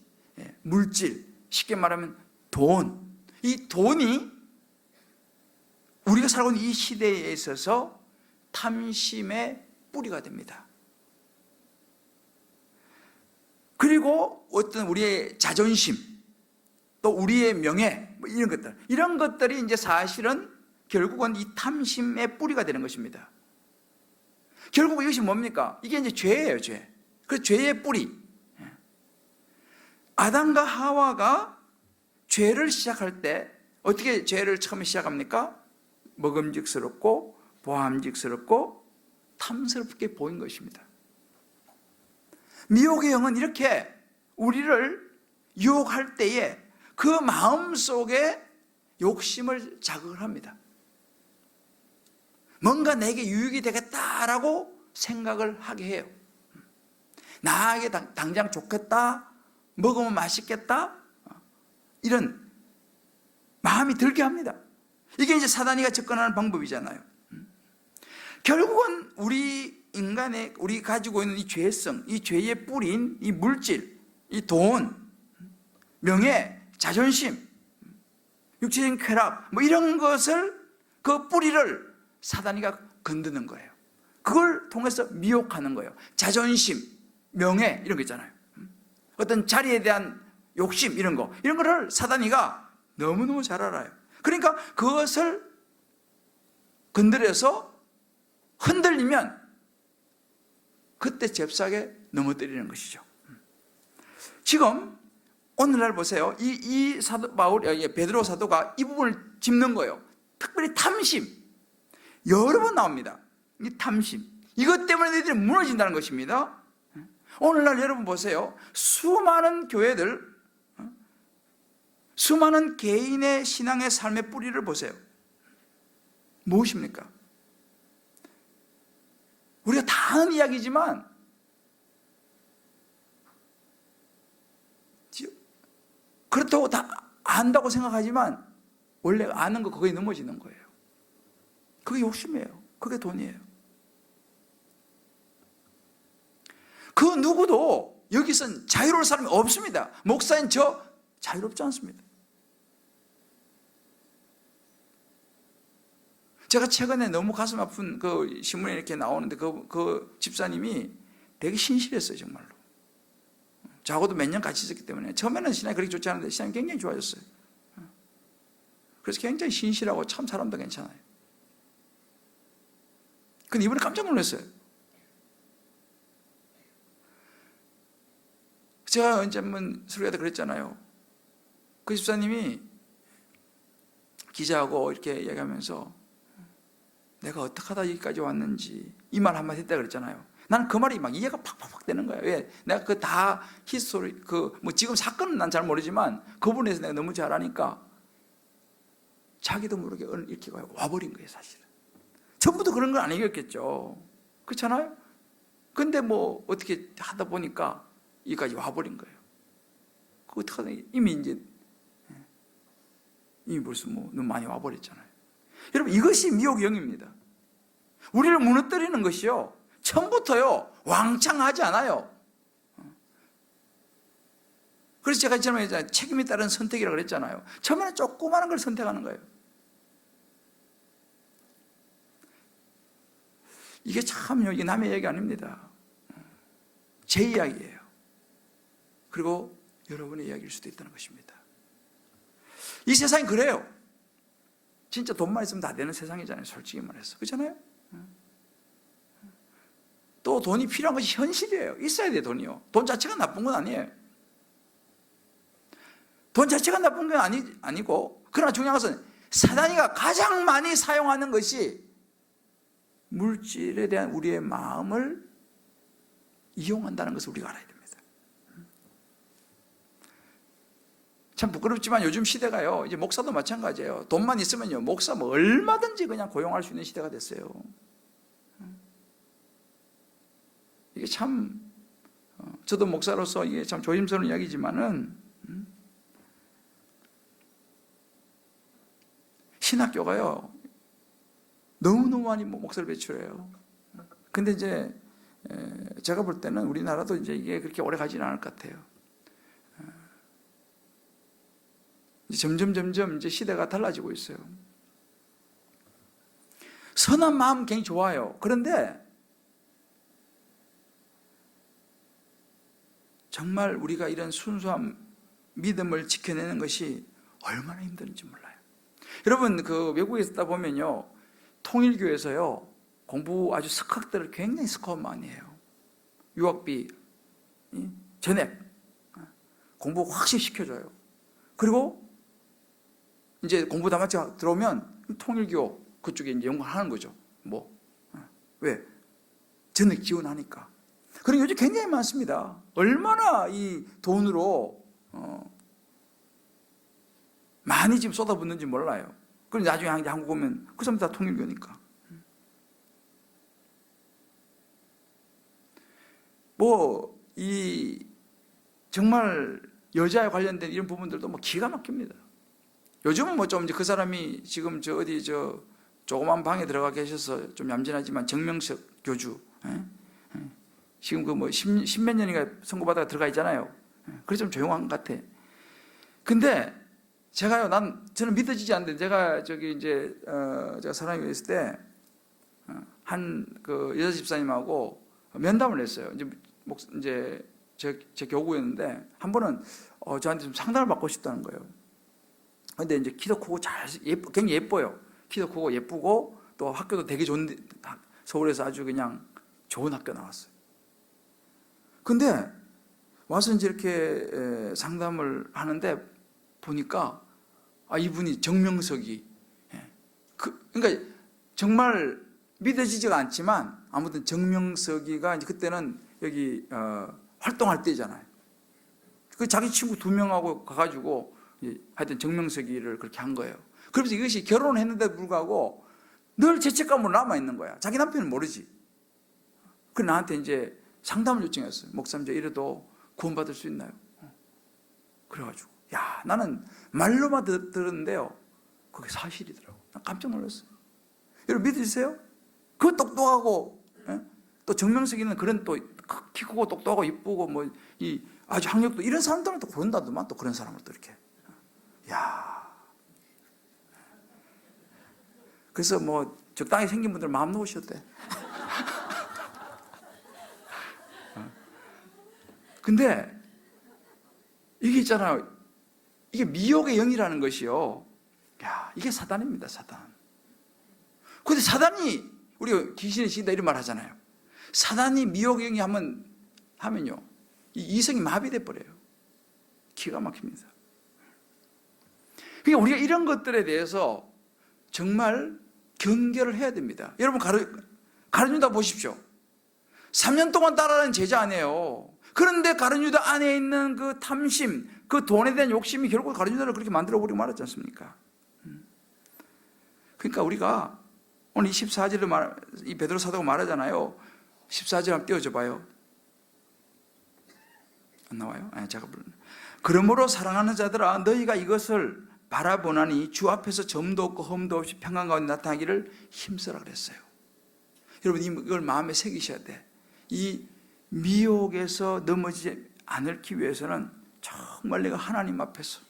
물질, 쉽게 말하면 돈. 이 돈이 우리가 살고 있는 이 시대에 있어서 탐심의 뿌리가 됩니다. 그리고 어떤 우리의 자존심, 또 우리의 명예, 뭐 이런 것들이 이제 사실은 결국은 이 탐심의 뿌리가 되는 것입니다. 결국 이것이 뭡니까? 이게 이제 죄예요, 죄. 그 죄의 뿌리. 아담과 하와가 죄를 시작할 때 어떻게 죄를 처음에 시작합니까? 먹음직스럽고 보암직스럽고 탐스럽게 보인 것입니다. 미혹의 영은 이렇게 우리를 유혹할 때에 그 마음 속에 욕심을 자극을 합니다. 뭔가 내게 유익이 되겠다라고 생각을 하게 해요. 나에게 당장 좋겠다, 먹으면 맛있겠다, 이런 마음이 들게 합니다. 이게 이제 사단이가 접근하는 방법이잖아요. 결국은 우리 인간의, 우리 가지고 있는 이 죄성, 이 죄의 뿌리인 이 물질, 이 돈, 명예, 자존심, 육체적인 쾌락, 뭐 이런 것을, 그 뿌리를 사단이가 건드는 거예요. 그걸 통해서 미혹하는 거예요. 자존심, 명예 이런 거 있잖아요. 어떤 자리에 대한 욕심 이런 거를 사단이가 너무너무 잘 알아요. 그러니까 그것을 건드려서 흔들리면 그때 잽싸게 넘어뜨리는 것이죠. 지금 오늘날 보세요. 이 사도 베드로 사도가 이 부분을 짚는 거예요. 특별히 탐심. 여러 번 나옵니다. 이 탐심. 이것 때문에 너희들이 무너진다는 것입니다. 오늘날 여러분 보세요. 수많은 교회들, 수많은 개인의 신앙의 삶의 뿌리를 보세요. 무엇입니까? 우리가 다 아는 이야기지만 그렇다고 다 안다고 생각하지만 원래 아는 거 거기에 넘어지는 거예요. 그게 욕심이에요. 그게 돈이에요. 그 누구도 여기선 자유로울 사람이 없습니다. 목사인 저 자유롭지 않습니다. 제가 최근에 너무 가슴 아픈 그 신문에 이렇게 나오는데 그 집사님이 되게 신실했어요, 정말로. 저하고도 몇 년 같이 있었기 때문에 처음에는 신앙이 그렇게 좋지 않은데 신앙이 굉장히 좋아졌어요. 그래서 굉장히 신실하고 참 사람도 괜찮아요. 근데 이번에 깜짝 놀랐어요. 제가 언제 한번 설교할 때 그랬잖아요. 그 집사님이 기자하고 이렇게 얘기하면서 내가 어떻게 하다 여기까지 왔는지 이 말 한마디 했다 그랬잖아요. 나는 그 말이 막 이해가 팍팍팍 되는 거예요. 왜? 내가 그 다 히스토리, 뭐 지금 사건은 난 잘 모르지만 그 부분에서 내가 너무 잘 아니까 자기도 모르게 이렇게 와버린 거예요, 사실은. 전부도 그런 건 아니겠죠. 그렇잖아요? 근데 뭐 어떻게 하다 보니까 여기까지 와버린 거예요. 그 어떻게 하다 이미 벌써 뭐 너무 많이 와버렸잖아요. 여러분, 이것이 미혹의 영입니다. 우리를 무너뜨리는 것이요, 처음부터요 왕창하지 않아요. 그래서 제가 처음에 책임에 따른 선택이라고 그랬잖아요. 처음에는 조그마한 걸 선택하는 거예요. 이게 참요, 이게 남의 얘기 아닙니다. 제 이야기예요. 그리고 여러분의 이야기일 수도 있다는 것입니다. 이 세상이 그래요. 진짜 돈만 있으면 다 되는 세상이잖아요, 솔직히 말해서. 그렇잖아요? 또 돈이 필요한 것이 현실이에요. 있어야 돼요, 돈이요. 돈 자체가 나쁜 건 아니에요. 돈 자체가 나쁜 건 아니고, 그러나 중요한 것은 사단이가 가장 많이 사용하는 것이 물질에 대한 우리의 마음을 이용한다는 것을 우리가 알아야 됩니다. 참 부끄럽지만 요즘 시대가요, 이제 목사도 마찬가지예요. 돈만 있으면요, 목사 뭐 얼마든지 그냥 고용할 수 있는 시대가 됐어요. 이게 참, 저도 목사로서 이게 참 조심스러운 이야기지만은, 신학교가요, 너무너무 많이 목사를 배출해요. 근데 이제, 제가 볼 때는 우리나라도 이제 이게 그렇게 오래 가지는 않을 것 같아요. 점점 이제 시대가 달라지고 있어요. 선한 마음 굉장히 좋아요. 그런데 정말 우리가 이런 순수한 믿음을 지켜내는 것이 얼마나 힘든지 몰라요. 여러분, 그 외국에 있다 보면요, 통일교에서요 공부 아주 석학들을 굉장히 스코어 많이 해요. 유학비, 전액 공부 확실히 시켜줘요. 그리고 이제 공부 다 마치고 들어오면 통일교 그쪽에 이제 연구하는 거죠. 뭐 왜? 전액 지원하니까. 그리고 요즘 굉장히 많습니다. 얼마나 이 돈으로 많이 지금 쏟아붓는지 몰라요. 그리고 나중에 한국 오면 그 사람 다 통일교니까. 뭐 이 정말 여자에 관련된 이런 부분들도 뭐 기가 막힙니다. 요즘은 뭐 좀 그 사람이 지금 조그만 방에 들어가 계셔서 좀 얌전하지만 정명석 교주, 지금 그 뭐 십몇 년인가 선고받다가 들어가 있잖아요. 그래서 좀 조용한 것 같아. 근데 제가요, 저는 믿어지지 않는데, 제가 제가 사람이 있을 때 한 그 여자 집사님하고 면담을 했어요. 이제 제 교구였는데 한 번은 저한테 좀 상담을 받고 싶다는 거예요. 근데 이제 키도 크고 굉장히 예뻐요. 키도 크고 예쁘고 또 학교도 되게 좋은데 서울에서 아주 그냥 좋은 학교 나왔어요. 근데 와서 이제 이렇게 상담을 하는데 보니까 이분이 정명석이 그러니까 정말 믿어지지가 않지만 아무튼 정명석이가 이제 그때는 여기 활동할 때잖아요. 그 자기 친구 2명하고 가가지고 하여튼 정명석이를 그렇게 한 거예요. 그러면서 이것이 결혼했는데도 불구하고 늘 죄책감으로 남아있는 거야. 자기 남편은 모르지. 그 나한테 이제 상담을 요청했어요. 목사님, 저 이래도 구원받을 수 있나요? 그래가지고 나는 말로만 들었는데요, 그게 사실이더라고. 난 깜짝 놀랐어요. 여러분 믿으세요? 그 똑똑하고 또 정명석이는 그런 또 키 크고 똑똑하고 이쁘고 아주 학력도 이런 사람들은 또 고른다더만, 또 그런 사람을 또 이렇게. 그래서 적당히 생긴 분들 마음 놓으셨대. 근데 이게 있잖아요. 이게 미혹의 영이라는 것이요. 이게 사단입니다, 사단. 근데 사단이, 우리가 귀신이 신다 이런 말 하잖아요. 사단이 미혹의 영이 하면요, 이 이성이 마비돼 버려요. 기가 막힙니다. 그러니까 우리가 이런 것들에 대해서 정말 경계를 해야 됩니다. 여러분 가룟유다 보십시오. 3년 동안 따라하는 제자 아니에요. 그런데 가룟유다 안에 있는 그 탐심, 그 돈에 대한 욕심이 결국 가룟유다를 그렇게 만들어버리고 말았지 않습니까? 그러니까 우리가 오늘 24절을 이 베드로 사도가 말하잖아요. 14절 한번 띄워줘 봐요. 안 나와요? 제가 부르는. 그러므로 사랑하는 자들아, 너희가 이것을 바라보나니 주 앞에서 점도 없고 흠도 없이 평안 가운데 나타나기를 힘쓰라 그랬어요. 여러분 이걸 마음에 새기셔야 돼. 이 미혹에서 넘어지지 않기 위해서는 정말 내가 하나님 앞에서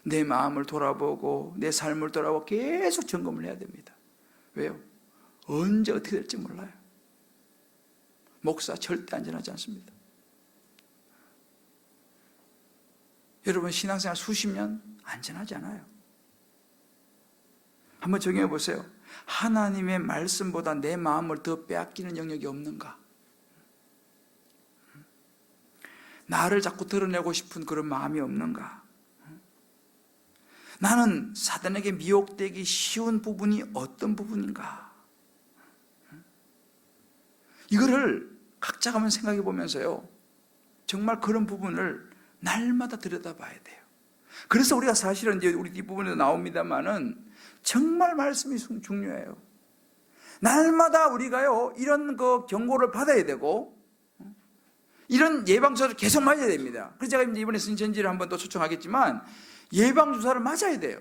내 마음을 돌아보고 내 삶을 돌아보고 계속 점검을 해야 됩니다. 왜요? 언제 어떻게 될지 몰라요. 목사 절대 안전하지 않습니다. 여러분 신앙생활 수십 년 안전하지 않아요. 한번 정해 보세요. 하나님의 말씀보다 내 마음을 더 빼앗기는 영역이 없는가? 나를 자꾸 드러내고 싶은 그런 마음이 없는가? 나는 사단에게 미혹되기 쉬운 부분이 어떤 부분인가? 이거를 각자가 한번 생각해 보면서요, 정말 그런 부분을 날마다 들여다봐야 돼요. 그래서 우리가 사실은 이제 우리 뒷부분에도 나옵니다만은 정말 말씀이 중요해요. 날마다 우리가요 이런 그 경고를 받아야 되고 이런 예방주사를 계속 맞아야 됩니다. 그래서 제가 이번에 신천지를 한번 또 초청하겠지만 예방주사를 맞아야 돼요.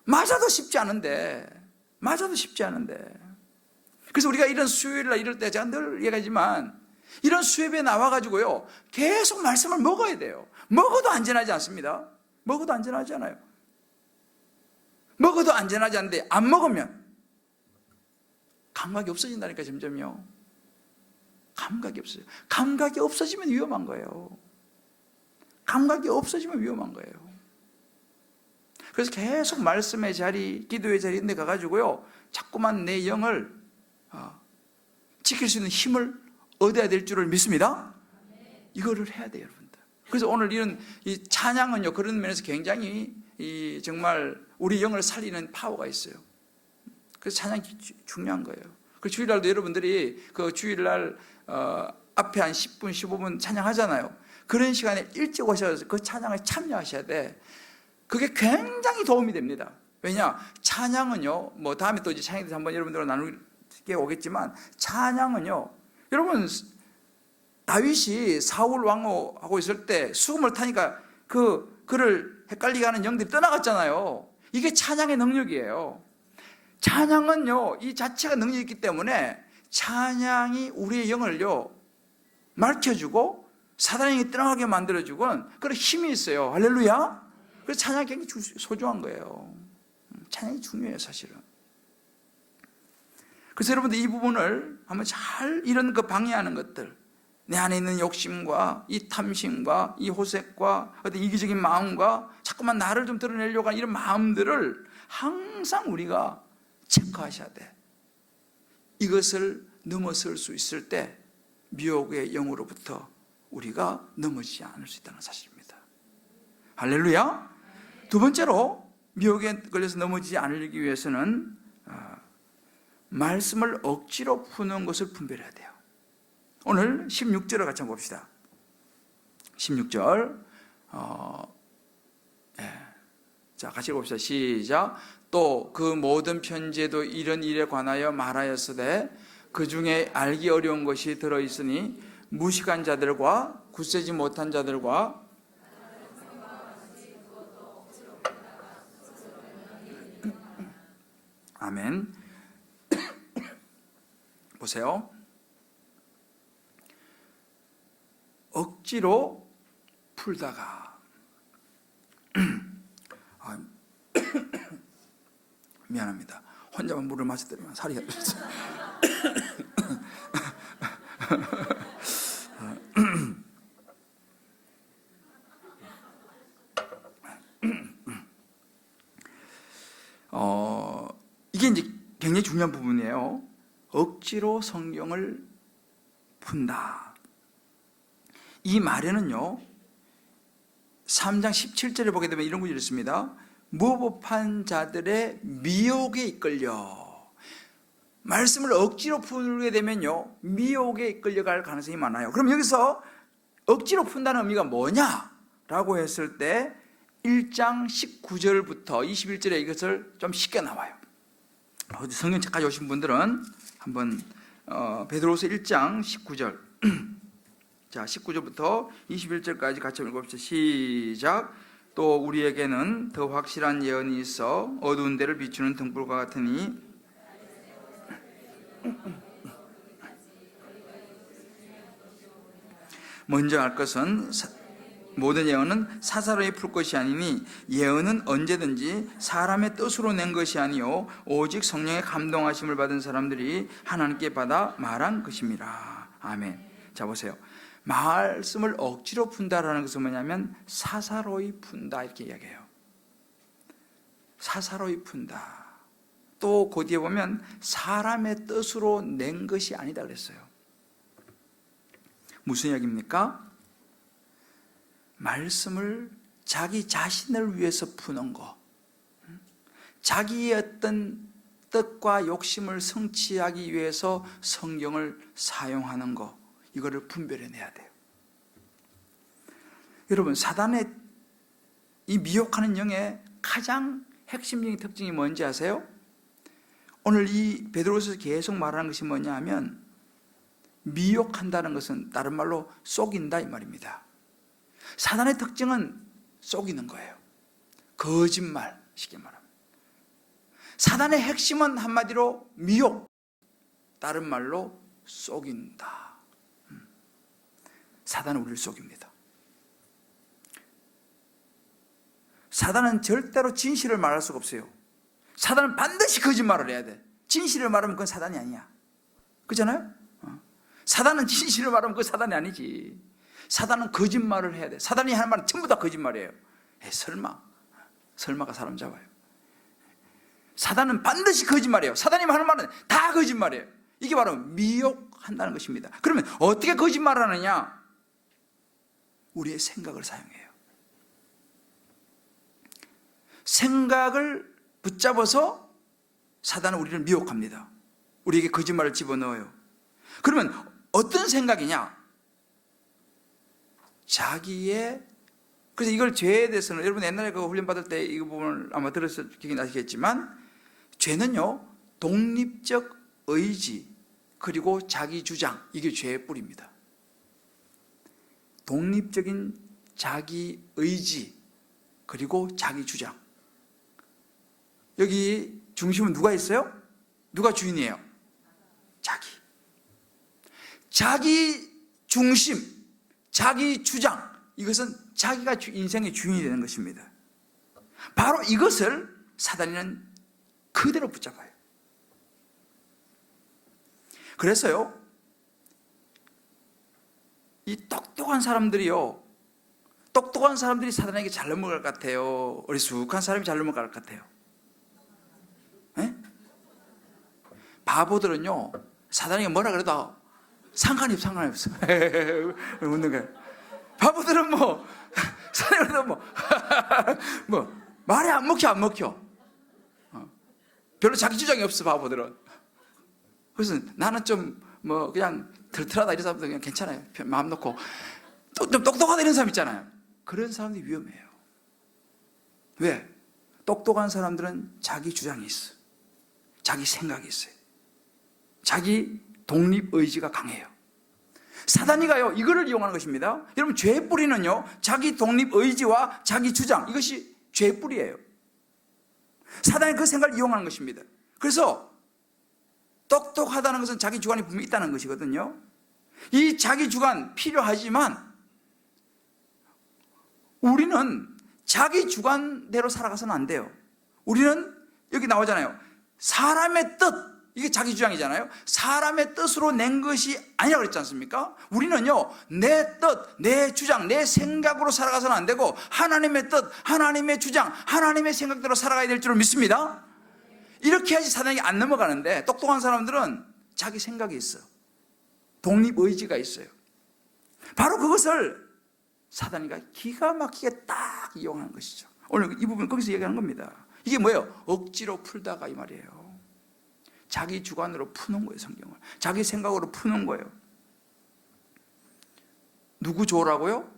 맞아도 쉽지 않은데 그래서 우리가 이런 수요일날 이럴 때 제가 늘 얘기하지만 이런 수협에 나와가지고요 계속 말씀을 먹어야 돼요. 먹어도 안전하지 않습니다. 먹어도 안전하지 않아요. 먹어도 안전하지 않은데 안 먹으면 감각이 없어진다니까. 점점요 감각이 없어요. 감각이 없어지면 위험한 거예요. 감각이 없어지면 위험한 거예요. 그래서 계속 말씀의 자리, 기도의 자리 인데 가가지고요 자꾸만 내 영을 지킬 수 있는 힘을 얻어야 될 줄을 믿습니다. 이거를 해야 돼요, 여러분들. 그래서 오늘 이 찬양은요 그런 면에서 굉장히 정말 우리 영을 살리는 파워가 있어요. 그래서 찬양이 중요한 거예요. 그 주일날도 여러분들이 그 주일날 앞에 한 10분, 15분 찬양하잖아요. 그런 시간에 일찍 오셔서 그 찬양에 참여하셔야 돼. 그게 굉장히 도움이 됩니다. 왜냐? 찬양은요, 다음에 또 이제 찬양에 대해서 한번 여러분들과 나누게 오겠지만, 찬양은요, 여러분, 다윗이 사울 왕후하고 있을 때 수금을 타니까 그를 헷갈리게 하는 영들이 떠나갔잖아요. 이게 찬양의 능력이에요. 찬양은요, 이 자체가 능력이 있기 때문에 찬양이 우리의 영을요, 밝혀주고 사단이 떠나가게 만들어주고 그런 힘이 있어요. 할렐루야. 그래서 찬양이 굉장히 소중한 거예요. 찬양이 중요해요, 사실은. 그래서 여러분들 이 부분을 한번 잘 이런 그 방해하는 것들, 내 안에 있는 욕심과 이 탐심과 이 호색과 어떤 이기적인 마음과 자꾸만 나를 좀 드러내려고 하는 이런 마음들을 항상 우리가 체크하셔야 돼. 이것을 넘어설 수 있을 때 미혹의 영으로부터 우리가 넘어지지 않을 수 있다는 사실입니다. 할렐루야. 두 번째로 미혹에 걸려서 넘어지지 않으기 위해서는 말씀을 억지로 푸는 것을 분별해야 돼요. 오늘 16절을 같이 한번 봅시다. 16절 자, 같이 봅시다. 시작. 또 그 모든 편지에도 이런 일에 관하여 말하였으되 그 중에 알기 어려운 것이 들어있으니 무식한 자들과 굳세지 못한 자들과 아멘. 보세요. 억지로 풀다가 미안합니다. 혼자만 물을 마셨더니만 살이 졌어요. 이게 이제 굉장히 중요한 부분이에요. 억지로 성경을 푼다. 이 말에는요, 3장 17절에 보게 되면 이런 구절이 있습니다. 무법한 자들의 미혹에 이끌려. 말씀을 억지로 풀게 되면요, 미혹에 이끌려갈 가능성이 많아요. 그럼 여기서 억지로 푼다는 의미가 뭐냐라고 했을 때 1장 19절부터 21절에 이것을 좀 쉽게 나와요. 성경책까지 오신 분들은 한번 베드로서 1장 19절 자, 19절부터 21절까지 같이 읽어봅시다. 시작. 또 우리에게는 더 확실한 예언이 있어 어두운 데를 비추는 등불과 같으니 먼저 알 것은 모든 예언은 사사로이 풀 것이 아니니 예언은 언제든지 사람의 뜻으로 낸 것이 아니요 오직 성령의 감동하심을 받은 사람들이 하나님께 받아 말한 것입니다. 아멘. 자, 보세요. 말씀을 억지로 푼다라는 것은 뭐냐면 사사로이 푼다 이렇게 이야기해요. 사사로이 푼다. 또 그 뒤에 보면 사람의 뜻으로 낸 것이 아니다 그랬어요. 무슨 이야기입니까? 말씀을 자기 자신을 위해서 푸는 거, 자기의 어떤 뜻과 욕심을 성취하기 위해서 성경을 사용하는 거, 이거를 분별해내야 돼요. 여러분, 사단의 이 미혹하는 영의 가장 핵심적인 특징이 뭔지 아세요? 오늘 이 베드로서에서 계속 말하는 것이 뭐냐 하면 미혹한다는 것은 다른 말로 속인다 이 말입니다. 사단의 특징은 속이는 거예요. 거짓말, 쉽게 말하면. 사단의 핵심은 한마디로 미혹, 다른 말로 속인다. 사단은 우리를 속입니다. 사단은 절대로 진실을 말할 수가 없어요. 사단은 반드시 거짓말을 해야 돼. 진실을 말하면 그건 사단이 아니야. 그렇잖아요? 사단은 진실을 말하면 그건 사단이 아니지. 사단은 거짓말을 해야 돼. 사단이 하는 말은 전부 다 거짓말이에요. 설마가 사람 잡아요. 사단은 반드시 거짓말이에요. 사단이 하는 말은 다 거짓말이에요. 이게 바로 미혹한다는 것입니다. 그러면 어떻게 거짓말을 하느냐? 우리의 생각을 사용해요. 생각을 붙잡아서 사단은 우리를 미혹합니다. 우리에게 거짓말을 집어넣어요. 그러면 어떤 생각이냐? 그래서 이걸 죄에 대해서는 여러분 옛날에 그 훈련 받을 때 이 부분을 아마 들었을 기억이 나시겠지만, 죄는요 독립적 의지 그리고 자기 주장, 이게 죄의 뿌리입니다. 독립적인 자기 의지 그리고 자기 주장. 여기 중심은 누가 있어요? 누가 주인이에요? 자기 중심, 자기 주장, 이것은 자기가 인생의 주인이 되는 것입니다. 바로 이것을 사단이는 그대로 붙잡아요. 그래서요, 이 똑똑한 사람들이 사단에게 잘 넘어갈 것 같아요? 어리숙한 사람이 잘 넘어갈 것 같아요? 네? 바보들은요, 사단에게 뭐라 그래도 상관이 없어. 웃는 거예요. 바보들은 사단에게 그래도 말이 안 먹혀. 별로 자기 주장이 없어, 바보들은. 그래서 나는 좀 그냥 털털하다 이런 사람들 그냥 괜찮아요. 마음 놓고. 또 좀 똑똑하다 이런 사람 있잖아요. 그런 사람들이 위험해요. 왜? 똑똑한 사람들은 자기 주장이 있어. 자기 생각이 있어요. 자기 독립의지가 강해요. 사단이가요, 이거를 이용하는 것입니다. 여러분, 죄의 뿌리는요, 자기 독립의지와 자기 주장, 이것이 죄의 뿌리예요. 사단이 그 생각을 이용하는 것입니다. 그래서 똑똑하다는 것은 자기 주관이 분명히 있다는 것이거든요. 이 자기 주관 필요하지만 우리는 자기 주관대로 살아가서는 안 돼요. 우리는 여기 나오잖아요. 사람의 뜻, 이게 자기 주장이잖아요. 사람의 뜻으로 낸 것이 아니라고 그랬지 않습니까? 우리는요, 내 뜻, 내 주장, 내 생각으로 살아가서는 안 되고 하나님의 뜻, 하나님의 주장, 하나님의 생각대로 살아가야 될 줄을 믿습니다. 이렇게 해야지 사단에게 안 넘어가는데, 똑똑한 사람들은 자기 생각이 있어. 독립의지가 있어요. 바로 그것을 사단이가 기가 막히게 딱 이용하는 것이죠. 오늘 이 부분 거기서 얘기하는 겁니다. 이게 뭐예요? 억지로 풀다가 이 말이에요. 자기 주관으로 푸는 거예요, 성경을. 자기 생각으로 푸는 거예요. 누구 좋으라고요?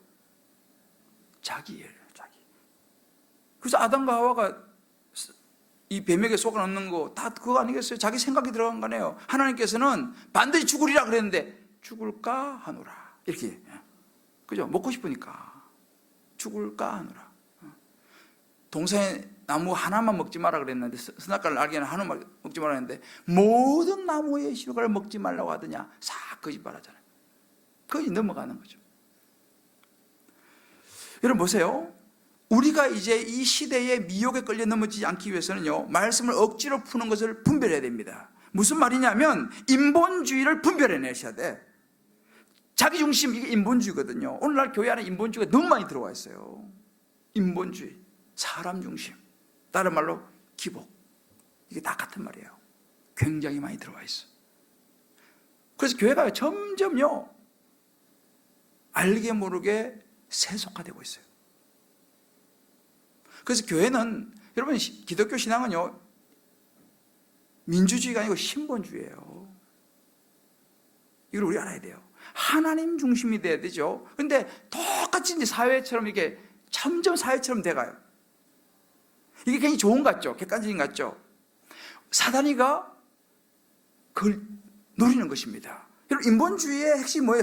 자기예요, 자기. 그래서 아담과 하와가 이 뱀에게 속아 넣는 거 다 그거 아니겠어요? 자기 생각이 들어간 거네요. 하나님께서는 반드시 죽으리라 그랬는데 죽을까 하노라. 이렇게. 그죠? 먹고 싶으니까. 죽을까 하노라. 동산에 나무 하나만 먹지 마라 그랬는데, 선악과를 알게는 하나만 먹지 마라 했는데 모든 나무의 실과를 먹지 말라고 하더냐. 싹 거짓말하잖아요. 거기 넘어가는 거죠. 여러분 보세요. 우리가 이제 이 시대의 미혹에 끌려 넘어지지 않기 위해서는요, 말씀을 억지로 푸는 것을 분별해야 됩니다. 무슨 말이냐면 인본주의를 분별해내셔야 돼. 자기중심, 이게 인본주의거든요. 오늘날 교회 안에 인본주의가 너무 많이 들어와 있어요. 인본주의, 사람 중심, 다른 말로 기복, 이게 다 같은 말이에요. 굉장히 많이 들어와 있어. 그래서 교회가 점점요, 알게 모르게 세속화되고 있어요. 그래서 교회는, 여러분, 기독교 신앙은요, 민주주의가 아니고 신본주의예요. 이걸 우리 알아야 돼요. 하나님 중심이 돼야 되죠. 근데 똑같이 이제 사회처럼 이렇게 점점 사회처럼 돼가요. 이게 굉장히 좋은 것 같죠? 객관적인 것 같죠? 사단이가 그걸 노리는 것입니다. 여러분, 인본주의의 핵심이 뭐예요?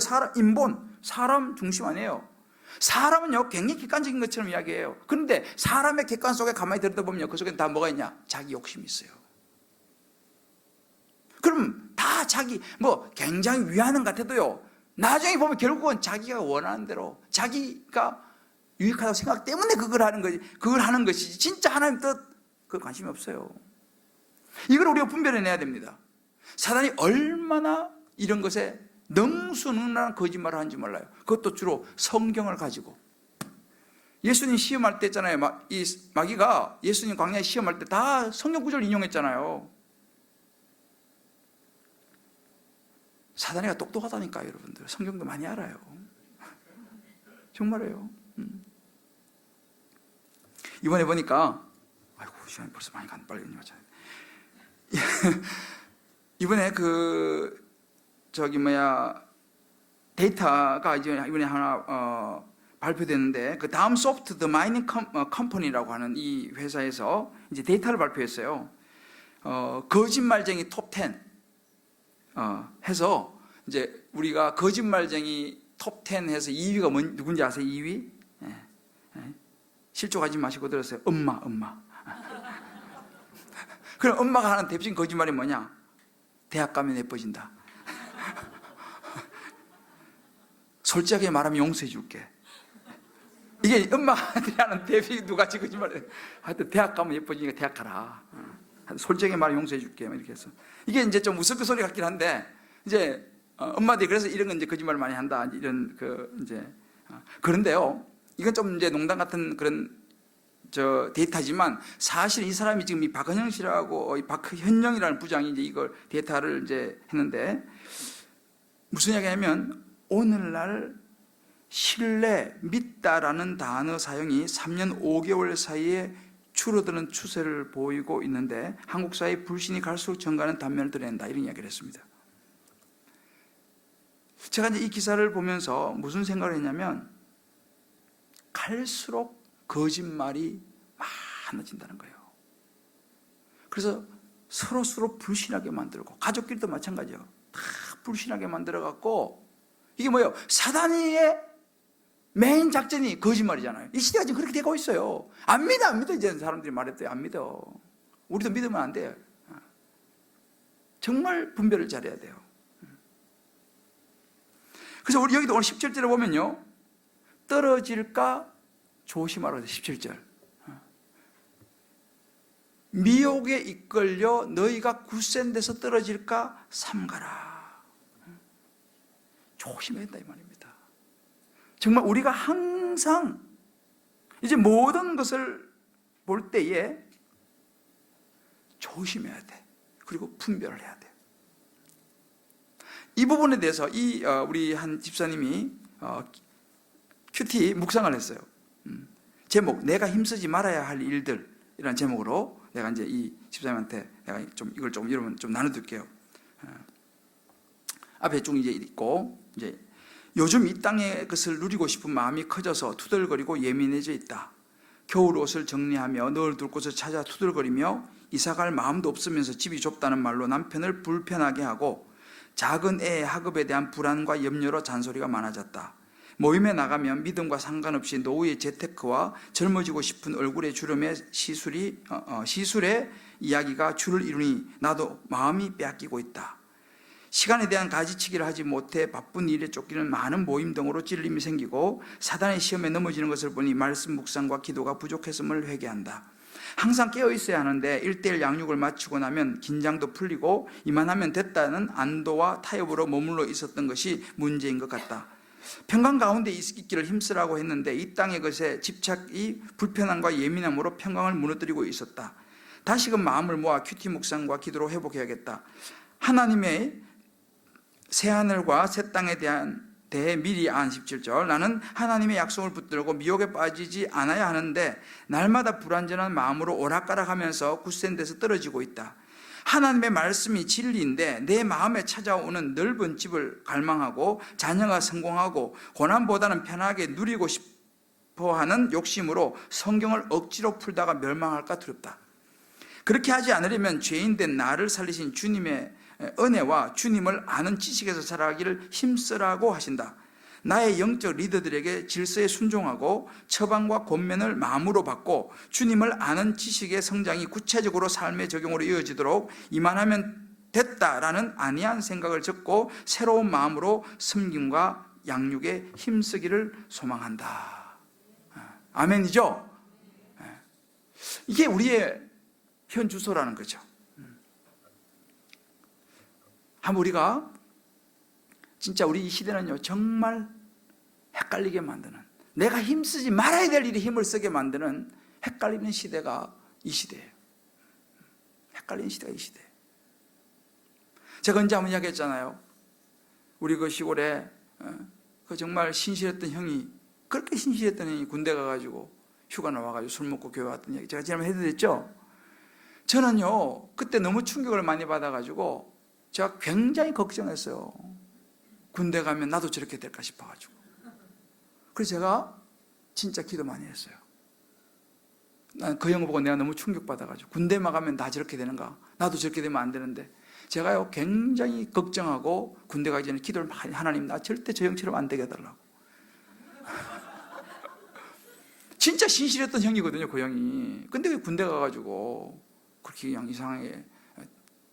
사람 중심 아니에요. 사람은요, 굉장히 객관적인 것처럼 이야기해요. 그런데 사람의 객관 속에 가만히 들여다보면 그 속에 다 뭐가 있냐? 자기 욕심이 있어요. 그럼 다 자기, 굉장히 위하는 것 같아도요, 나중에 보면 결국은 자기가 원하는 대로, 자기가 유익하다고 생각 때문에 그걸 하는 것이지, 진짜 하나님 뜻, 그거 관심이 없어요. 이걸 우리가 분별해내야 됩니다. 사단이 얼마나 이런 것에 능수능란한 거짓말을 하는지 몰라요. 그것도 주로 성경을 가지고. 예수님 시험할 때 있잖아요. 이 마귀가 예수님 광야에 시험할 때 다 성경 구절을 인용했잖아요. 사단이가 똑똑하다니까요, 여러분들. 성경도 많이 알아요. 정말이에요. 이번에 보니까, 아이고, 시간이 벌써 많이 간, 빨리 끝내자. 이번에 데이터가 이번에 하나 발표됐는데, 그 다음 소프트 더 마이닝 컴퍼니라고 하는 이 회사에서 이제 데이터를 발표했어요. 거짓말쟁이 톱 10 해서 이제 우리가 거짓말쟁이 톱 10 해서 2위가 누군지 아세요? 2위? 실족하지 마시고 들었어요. 엄마. 그럼 엄마가 하는 대표적인 거짓말이 뭐냐? 대학 가면 예뻐진다. 솔직하게 말하면 용서해 줄게. 이게 엄마들이 하는 대비 누가 지금 거짓말해. 하여튼 대학 가면 예뻐지니까 대학 가라. 솔직히 말 용서해 줄게. 이렇게 해서. 이게 이제 좀 우스갯 소리 같긴 한데, 이제, 엄마들이 그래서 이런 건 이제 거짓말 많이 한다. 이런 그런데요. 이건 좀 이제 농담 같은 그런 데이터지만 사실 이 사람이 지금 이 박은영 씨라고 박현영이라는 부장이 이제 이걸 데이터를 이제 했는데 무슨 이야기냐면 오늘날 신뢰, 믿다라는 단어 사용이 3년 5개월 사이에 줄어드는 추세를 보이고 있는데 한국 사회의 불신이 갈수록 증가하는 단면을 드러낸다 이런 이야기를 했습니다. 제가 이제 이 기사를 보면서 무슨 생각을 했냐면 갈수록 거짓말이 많아진다는 거예요. 그래서 서로 불신하게 만들고 가족끼리도 마찬가지예요. 다 불신하게 만들어갖고 이게 뭐예요? 사단의 메인 작전이 거짓말이잖아요. 이 시대가 지금 그렇게 되고 있어요. 안 믿어 이제 사람들이 말했대요. 안 믿어. 우리도 믿으면 안 돼요. 정말 분별을 잘해야 돼요. 그래서 우리 여기도 오늘 17절에 보면요 떨어질까 조심하라고 해요. 17절 미혹에 이끌려 너희가 굳센 데서 떨어질까 삼가라. 조심해야 된다 이 말입니다. 정말 우리가 항상 이제 모든 것을 볼 때에 조심해야 돼. 그리고 분별을 해야 돼. 이 부분에 대해서 우리 한 집사님이 큐티 묵상을 했어요. 제목 내가 힘쓰지 말아야 할 일들 이라는 제목으로 내가 이제 이 집사님한테 내가 좀 이걸 좀 여러분 좀 나눠둘게요. 앞에 쭉 이제 있고 이제 요즘 이 땅의 것을 누리고 싶은 마음이 커져서 투덜거리고 예민해져 있다. 겨울 옷을 정리하며 넣어둘 곳을 찾아 투덜거리며 이사갈 마음도 없으면서 집이 좁다는 말로 남편을 불편하게 하고 작은 애의 학업에 대한 불안과 염려로 잔소리가 많아졌다. 모임에 나가면 믿음과 상관없이 노후의 재테크와 젊어지고 싶은 얼굴의 주름에 시술의 이야기가 줄을 이루니 나도 마음이 빼앗기고 있다. 시간에 대한 가지치기를 하지 못해 바쁜 일에 쫓기는 많은 모임 등으로 찔림이 생기고 사단의 시험에 넘어지는 것을 보니 말씀 묵상과 기도가 부족했음을 회개한다. 항상 깨어 있어야 하는데 1:1 양육을 마치고 나면 긴장도 풀리고 이만하면 됐다는 안도와 타협으로 머물러 있었던 것이 문제인 것 같다. 평강 가운데 있기를 힘쓰라고 했는데 이 땅의 것에 집착이 불편함과 예민함으로 평강을 무너뜨리고 있었다. 다시금 마음을 모아 큐티 묵상과 기도로 회복해야겠다. 하나님의 새하늘과 새 땅에 대해 미리 안 17절 나는 하나님의 약속을 붙들고 미혹에 빠지지 않아야 하는데 날마다 불완전한 마음으로 오락가락하면서 굳센 데서 떨어지고 있다. 하나님의 말씀이 진리인데 내 마음에 찾아오는 넓은 집을 갈망하고 자녀가 성공하고 고난보다는 편하게 누리고 싶어하는 욕심으로 성경을 억지로 풀다가 멸망할까 두렵다. 그렇게 하지 않으려면 죄인된 나를 살리신 주님의 은혜와 주님을 아는 지식에서 살아가기를 힘쓰라고 하신다. 나의 영적 리더들에게 질서에 순종하고 처방과 권면을 마음으로 받고 주님을 아는 지식의 성장이 구체적으로 삶의 적용으로 이어지도록 이만하면 됐다라는 안이한 생각을 접고 새로운 마음으로 섬김과 양육에 힘쓰기를 소망한다. 아멘이죠? 이게 우리의 현 주소라는 거죠. 한번 우리가 진짜 우리 이 시대는요 정말 헷갈리게 만드는, 내가 힘쓰지 말아야 될 일에 힘을 쓰게 만드는 헷갈리는 시대가 이 시대예요. 헷갈리는 시대가 이 시대예요. 제가 언제 한번 이야기했잖아요. 우리 그 시골에 그 정말 신실했던 형이, 그렇게 신실했던 형이 군대 가가지고 휴가 나와가지고 술 먹고 교회 왔던 얘기 제가 지난번에 해드렸죠. 저는요 그때 너무 충격을 많이 받아가지고 제가 굉장히 걱정했어요. 군대 가면 나도 저렇게 될까 싶어가지고. 그래서 제가 진짜 기도 많이 했어요. 난 그 형 보고 내가 너무 충격받아가지고 군대만 가면 다 저렇게 되는가? 나도 저렇게 되면 안 되는데. 제가요 굉장히 걱정하고 군대 가기 전에 기도를 많이, 하나님 나 절대 저 형처럼 안 되게 해달라고. 진짜 신실했던 형이거든요 그 형이. 근데 왜 군대 가가지고 그렇게 그냥 이상하게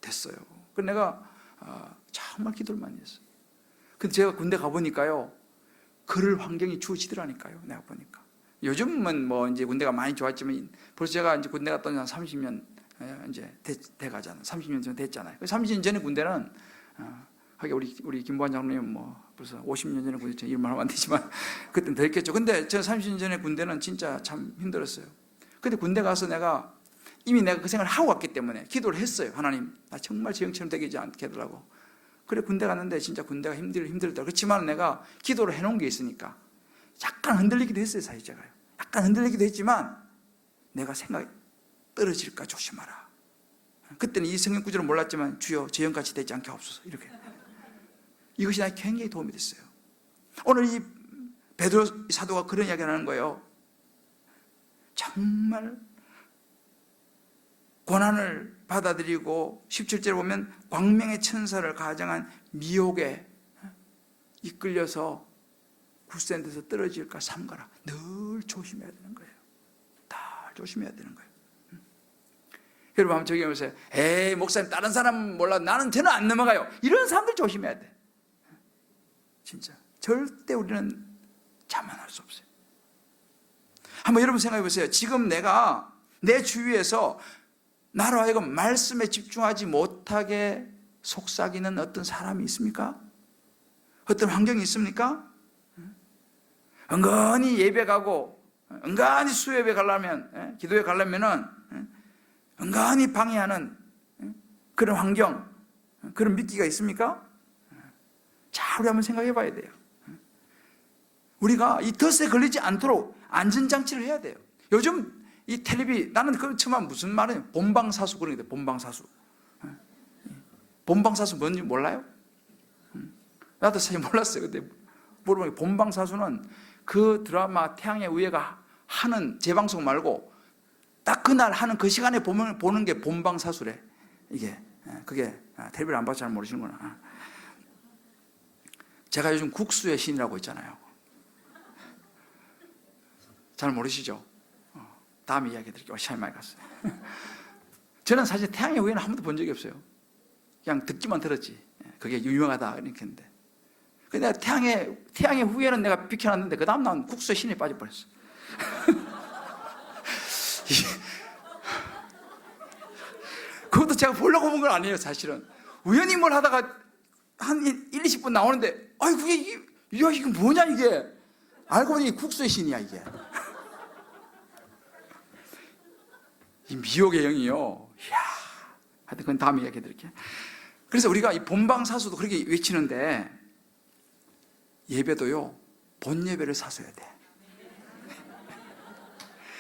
됐어요. 그래서 내가 정말 기도를 많이 했어요. 근데 제가 군대 가보니까요 그럴 환경이 주어지더라니까요. 내가 보니까 요즘은 뭐 이제 군대가 많이 좋았지만 벌써 제가 이제 군대 갔다 온 지 한 30년 이제 돼 가잖아요. 30년 전 됐잖아요. 30년 전에 군대는 하긴 우리 김보환 장로님 뭐 벌써 50년 전에 군대 이런 말 하면 안 되지만 그때는 더 했겠죠. 근데 제가 30년 전에 군대는 진짜 참 힘들었어요. 근데 군대 가서 이미 내가 그 생각을 하고 왔기 때문에 기도를 했어요. 하나님, 나 정말 지형처럼 되지 않게 해달라고. 그래 군대 갔는데 진짜 군대가 힘들더라고요. 그렇지만 내가 기도를 해놓은 게 있으니까 약간 흔들리기도 했어요. 사실 제가요. 약간 흔들리기도 했지만 내가 생각이 떨어질까 조심하라. 그때는 이 성경 구절을 몰랐지만 주여 저 형같이 되지 않게 하옵소서 이렇게. 이것이 나에게 굉장히 도움이 됐어요. 오늘 이 베드로 사도가 그런 이야기를 하는 거예요. 정말 고난을 받아들이고 17절에 보면 광명의 천사를 가정한 미혹에 이끌려서 굳센 데서 떨어질까 삼가라. 늘 조심해야 되는 거예요. 다 조심해야 되는 거예요. 여러분 한번 저기 보세요. 에이 목사님 다른 사람 몰라 나는 저는 안 넘어가요. 이런 사람들 조심해야 돼. 진짜 절대 우리는 자만할 수 없어요. 한번 여러분 생각해 보세요. 지금 내가 내 주위에서 나로 하여금 말씀에 집중하지 못하게 속삭이는 어떤 사람이 있습니까? 어떤 환경이 있습니까? 은근히 예배 가고 은근히 수요예배 가려면 기도에 가려면은 은근히 방해하는 그런 환경, 그런 미끼가 있습니까? 자, 우리 한번 생각해 봐야 돼요. 우리가 이 덫에 걸리지 않도록 안전장치를 해야 돼요. 요즘 이 텔레비, 나는 그걸 처음 무슨 말이에요? 본방사수 그런 게 돼, 본방사수. 본방사수 뭔지 몰라요? 나도 사실 몰랐어요. 근데 물어보니까 본방사수는 그 드라마 태양의 위에가 하는 재방송 말고 딱 그날 하는 그 시간에 보는 게 본방사수래. 이게, 그게, 텔레비를 안 봐서 잘 모르시는구나. 제가 요즘 국수의 신이라고 있잖아요. 잘 모르시죠? 다음에 이야기 드릴게요. 시간이 많이 갔어요. 저는 사실 태양의 후예는 한 번도 본 적이 없어요. 그냥 듣기만 들었지. 그게 유명하다 이렇게 했는데. 근데 태양의 후예는 내가 비켜놨는데 그 다음 난 국수의 신이 빠져버렸어. 그것도 제가 보려고 본 건 아니에요. 사실은 우연히 뭘 하다가 한 1, 20분 나오는데 아이고 이게 뭐냐 이게. 알고 보니 국수의 신이야 이게. 이 미혹의 영이요. 이야. 하여튼 그건 다음에 이야기 드릴게요. 그래서 우리가 이 본방사수도 그렇게 외치는데 예배도요, 본 예배를 사수해야 돼.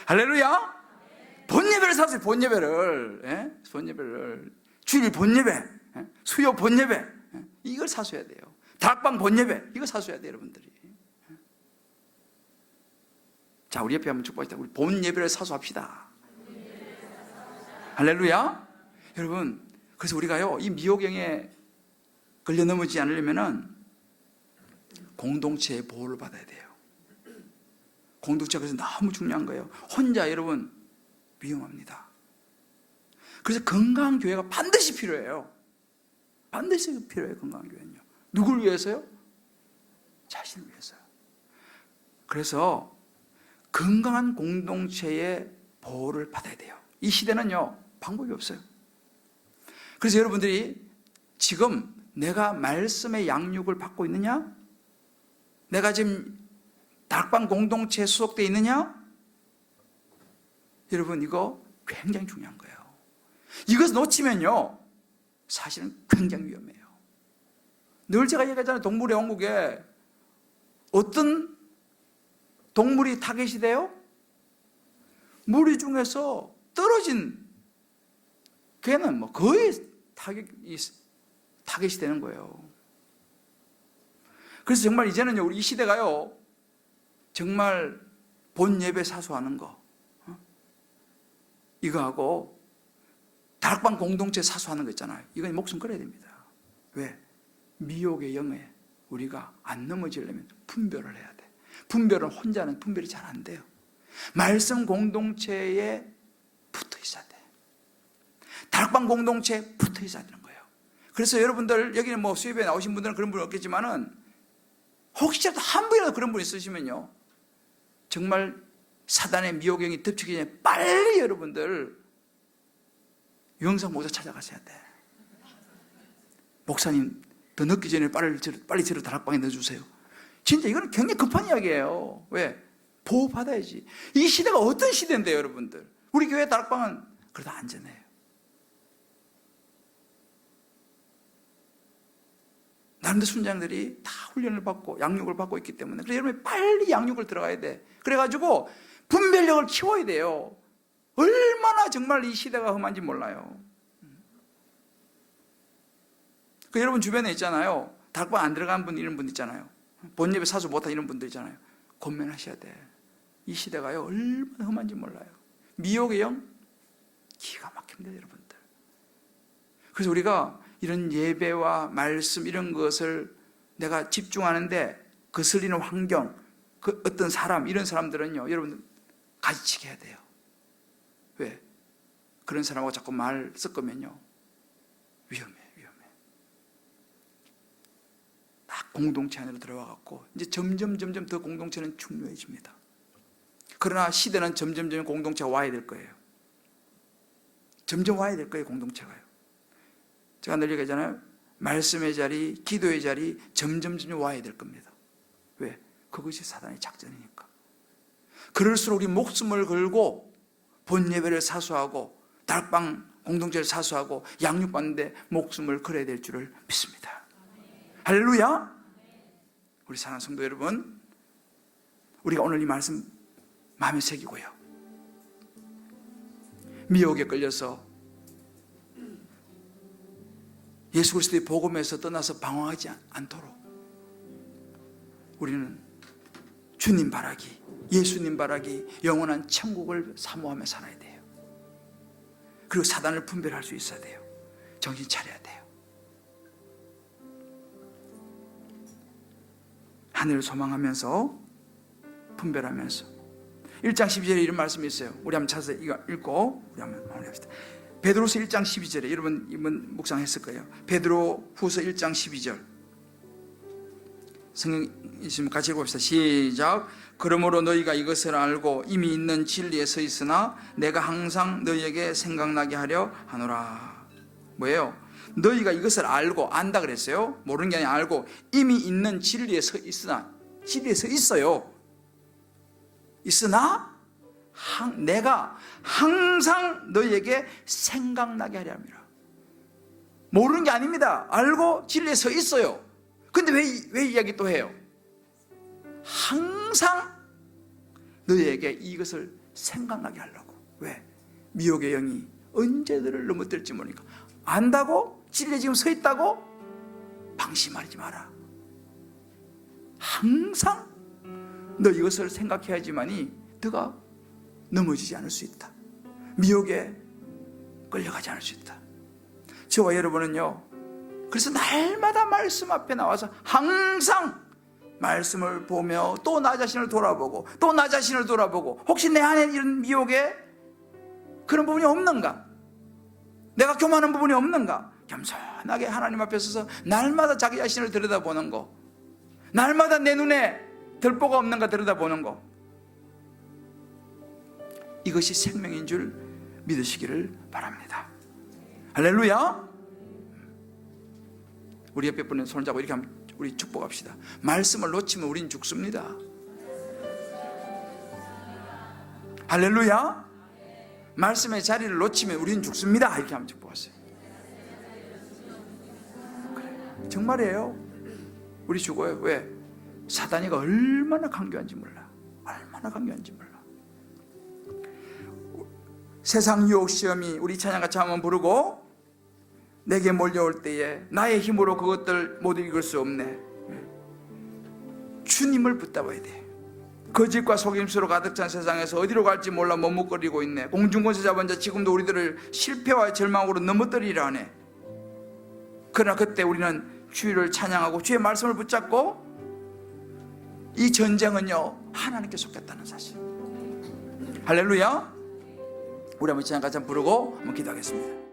할렐루야! 본 예배를 사수해, 본 예배를. 예? 본 예배를. 주일 본 예배, 수요 본 예배, 이걸 사수해야 돼요. 다락방 본 예배, 이거 사수해야 돼요, 여러분들이. 자, 우리 옆에 한번 축복합시다. 우리 본 예배를 사수합시다. 할렐루야. 여러분, 그래서 우리가요 이 미혹경에 걸려 넘어지지 않으려면은 공동체의 보호를 받아야 돼요. 공동체가 그래서 너무 중요한 거예요. 혼자 여러분 위험합니다. 그래서 건강한 교회가 반드시 필요해요. 반드시 필요해요. 건강한 교회는요. 누굴 위해서요? 자신을 위해서요. 그래서 건강한 공동체의 보호를 받아야 돼요. 이 시대는요 방법이 없어요. 그래서 여러분들이 지금 내가 말씀의 양육을 받고 있느냐? 내가 지금 다락방 공동체에 소속되어 있느냐? 여러분 이거 굉장히 중요한 거예요. 이것을 놓치면요 사실은 굉장히 위험해요. 늘 제가 얘기하잖아요. 동물의 왕국에 어떤 동물이 타겟이 돼요? 무리 중에서 떨어진 걔는 뭐 거의 타겟이 되는 거예요. 그래서 정말 이제는요 우리 이 시대가요 정말 본 예배 사수하는 거 이거 하고 다락방 공동체 사수하는 거 있잖아요. 이건 목숨 걸어야 됩니다. 왜? 미혹의 영에 우리가 안 넘어지려면 분별을 해야 돼. 분별은 혼자는 분별이 잘 안 돼요. 말씀 공동체에 붙어 있어야 돼. 다락방 공동체에 붙어 있어야 되는 거예요. 그래서 여러분들 여기는 뭐 수협에 나오신 분들은 그런 분은 없겠지만은 혹시라도 한 분이라도 그런 분이 있으시면요 정말 사단의 미혹의 영이 덮치기 전에 빨리 여러분들 유영상 목사 찾아가셔야 돼. 목사님 더 늦기 전에 빨리 저를 다락방에 넣어주세요. 진짜 이건 굉장히 급한 이야기예요. 왜? 보호받아야지. 이 시대가 어떤 시대인데요, 여러분들? 우리 교회 다락방은 그래도 안전해요. 나름대로 순장들이 다 훈련을 받고 양육을 받고 있기 때문에, 그래서 여러분이 빨리 양육을 들어가야 돼. 그래가지고 분별력을 키워야 돼요. 얼마나 정말 이 시대가 험한지 몰라요. 그 여러분 주변에 있잖아요. 다락방 안 들어간 분, 이런 분 있잖아요. 본 예배 사수 못한 이런 분들 있잖아요. 권면하셔야 돼. 이 시대가요 얼마나 험한지 몰라요. 미혹의 영 기가 막힙니다, 여러분들. 그래서 우리가 이런 예배와 말씀 이런 것을 내가 집중하는데 거슬리는 환경, 그 어떤 사람, 이런 사람들은요 여러분 가지치기 해야 돼요. 왜? 그런 사람하고 자꾸 말 섞으면요 위험해. 딱 공동체 안으로 들어와갖고 이제 점점 더 공동체는 중요해집니다. 그러나 시대는 점점 공동체가 와야 될 거예요. 점점 와야 될 거예요, 공동체가요. 제가 늘 얘기하잖아요. 말씀의 자리, 기도의 자리 점점 와야 될 겁니다. 왜? 그것이 사단의 작전이니까. 그럴수록 우리 목숨을 걸고 본 예배를 사수하고 다락방 공동체를 사수하고 양육받는데 목숨을 걸어야 될 줄을 믿습니다. 할렐루야. 우리 사랑하는 성도 여러분, 우리가 오늘 이 말씀 마음에 새기고요, 미혹에 끌려서 예수 그리스도의 복음에서 떠나서 방황하지 않도록 우리는 주님 바라기, 예수님 바라기, 영원한 천국을 사모하며 살아야 돼요. 그리고 사단을 분별할 수 있어야 돼요. 정신 차려야 돼요. 하늘을 소망하면서 분별하면서 1장 12절에 이런 말씀이 있어요. 우리 한번 찾아서 이거 읽고 우리 한번 마무리합시다. 베드로서 1장 12절에 여러분 이번 묵상했을 거예요. 베드로 후서 1장 12절 성경 있으면 같이 읽어봅시다. 시작. 그러므로 너희가 이것을 알고 이미 있는 진리에 서 있으나 내가 항상 너희에게 생각나게 하려 하노라. 뭐예요? 너희가 이것을 알고, 안다 그랬어요. 모르는 게 아니라 알고 이미 있는 진리에 서 있으나, 진리에 서 있어요. 있으나 내가 항상 너희에게 생각나게 하려 합니다. 모르는 게 아닙니다. 알고 진리에 서 있어요. 근데 왜 이야기 또 해요? 항상 너희에게 이것을 생각나게 하려고. 왜? 미혹의 영이 언제 너를 넘어뜨릴지 모르니까. 안다고? 진리에 지금 서 있다고? 방심하지 마라. 항상 너 이것을 생각해야지만이 너가 넘어지지 않을 수 있다. 미혹에 끌려가지 않을 수 있다. 저와 여러분은요, 그래서 날마다 말씀 앞에 나와서 항상 말씀을 보며 또 나 자신을 돌아보고 또 나 자신을 돌아보고, 혹시 내 안에 이런 미혹에 그런 부분이 없는가? 내가 교만한 부분이 없는가? 겸손하게 하나님 앞에 서서 날마다 자기 자신을 들여다보는 거, 날마다 내 눈에 들보가 없는가 들여다보는 거, 이것이 생명인 줄 믿으시기를 바랍니다. 할렐루야. 우리 옆에 분의 손을 잡고 이렇게 한번 우리 축복합시다. 말씀을 놓치면 우린 죽습니다. 할렐루야. 말씀의 자리를 놓치면 우린 죽습니다. 이렇게 한번 축복하세요. 그래, 정말이에요. 우리 죽어요. 왜? 사단이가 얼마나 강교한지 몰라. 얼마나 강교한지 몰라. 세상 유혹 시험이 우리 찬양같이 한번 부르고, 내게 몰려올 때에 나의 힘으로 그것들 모두 이길 수 없네. 주님을 붙잡아야 돼. 거짓과 속임수로 가득 찬 세상에서 어디로 갈지 몰라 머뭇거리고 있네. 공중권세 잡은 자 지금도 우리들을 실패와 절망으로 넘어뜨리려 하네. 그러나 그때 우리는 주를 찬양하고 주의 말씀을 붙잡고, 이 전쟁은요 하나님께 속했다는 사실. 할렐루야. 우리 한번 찬양 같이 한번 부르고 한번 기도하겠습니다.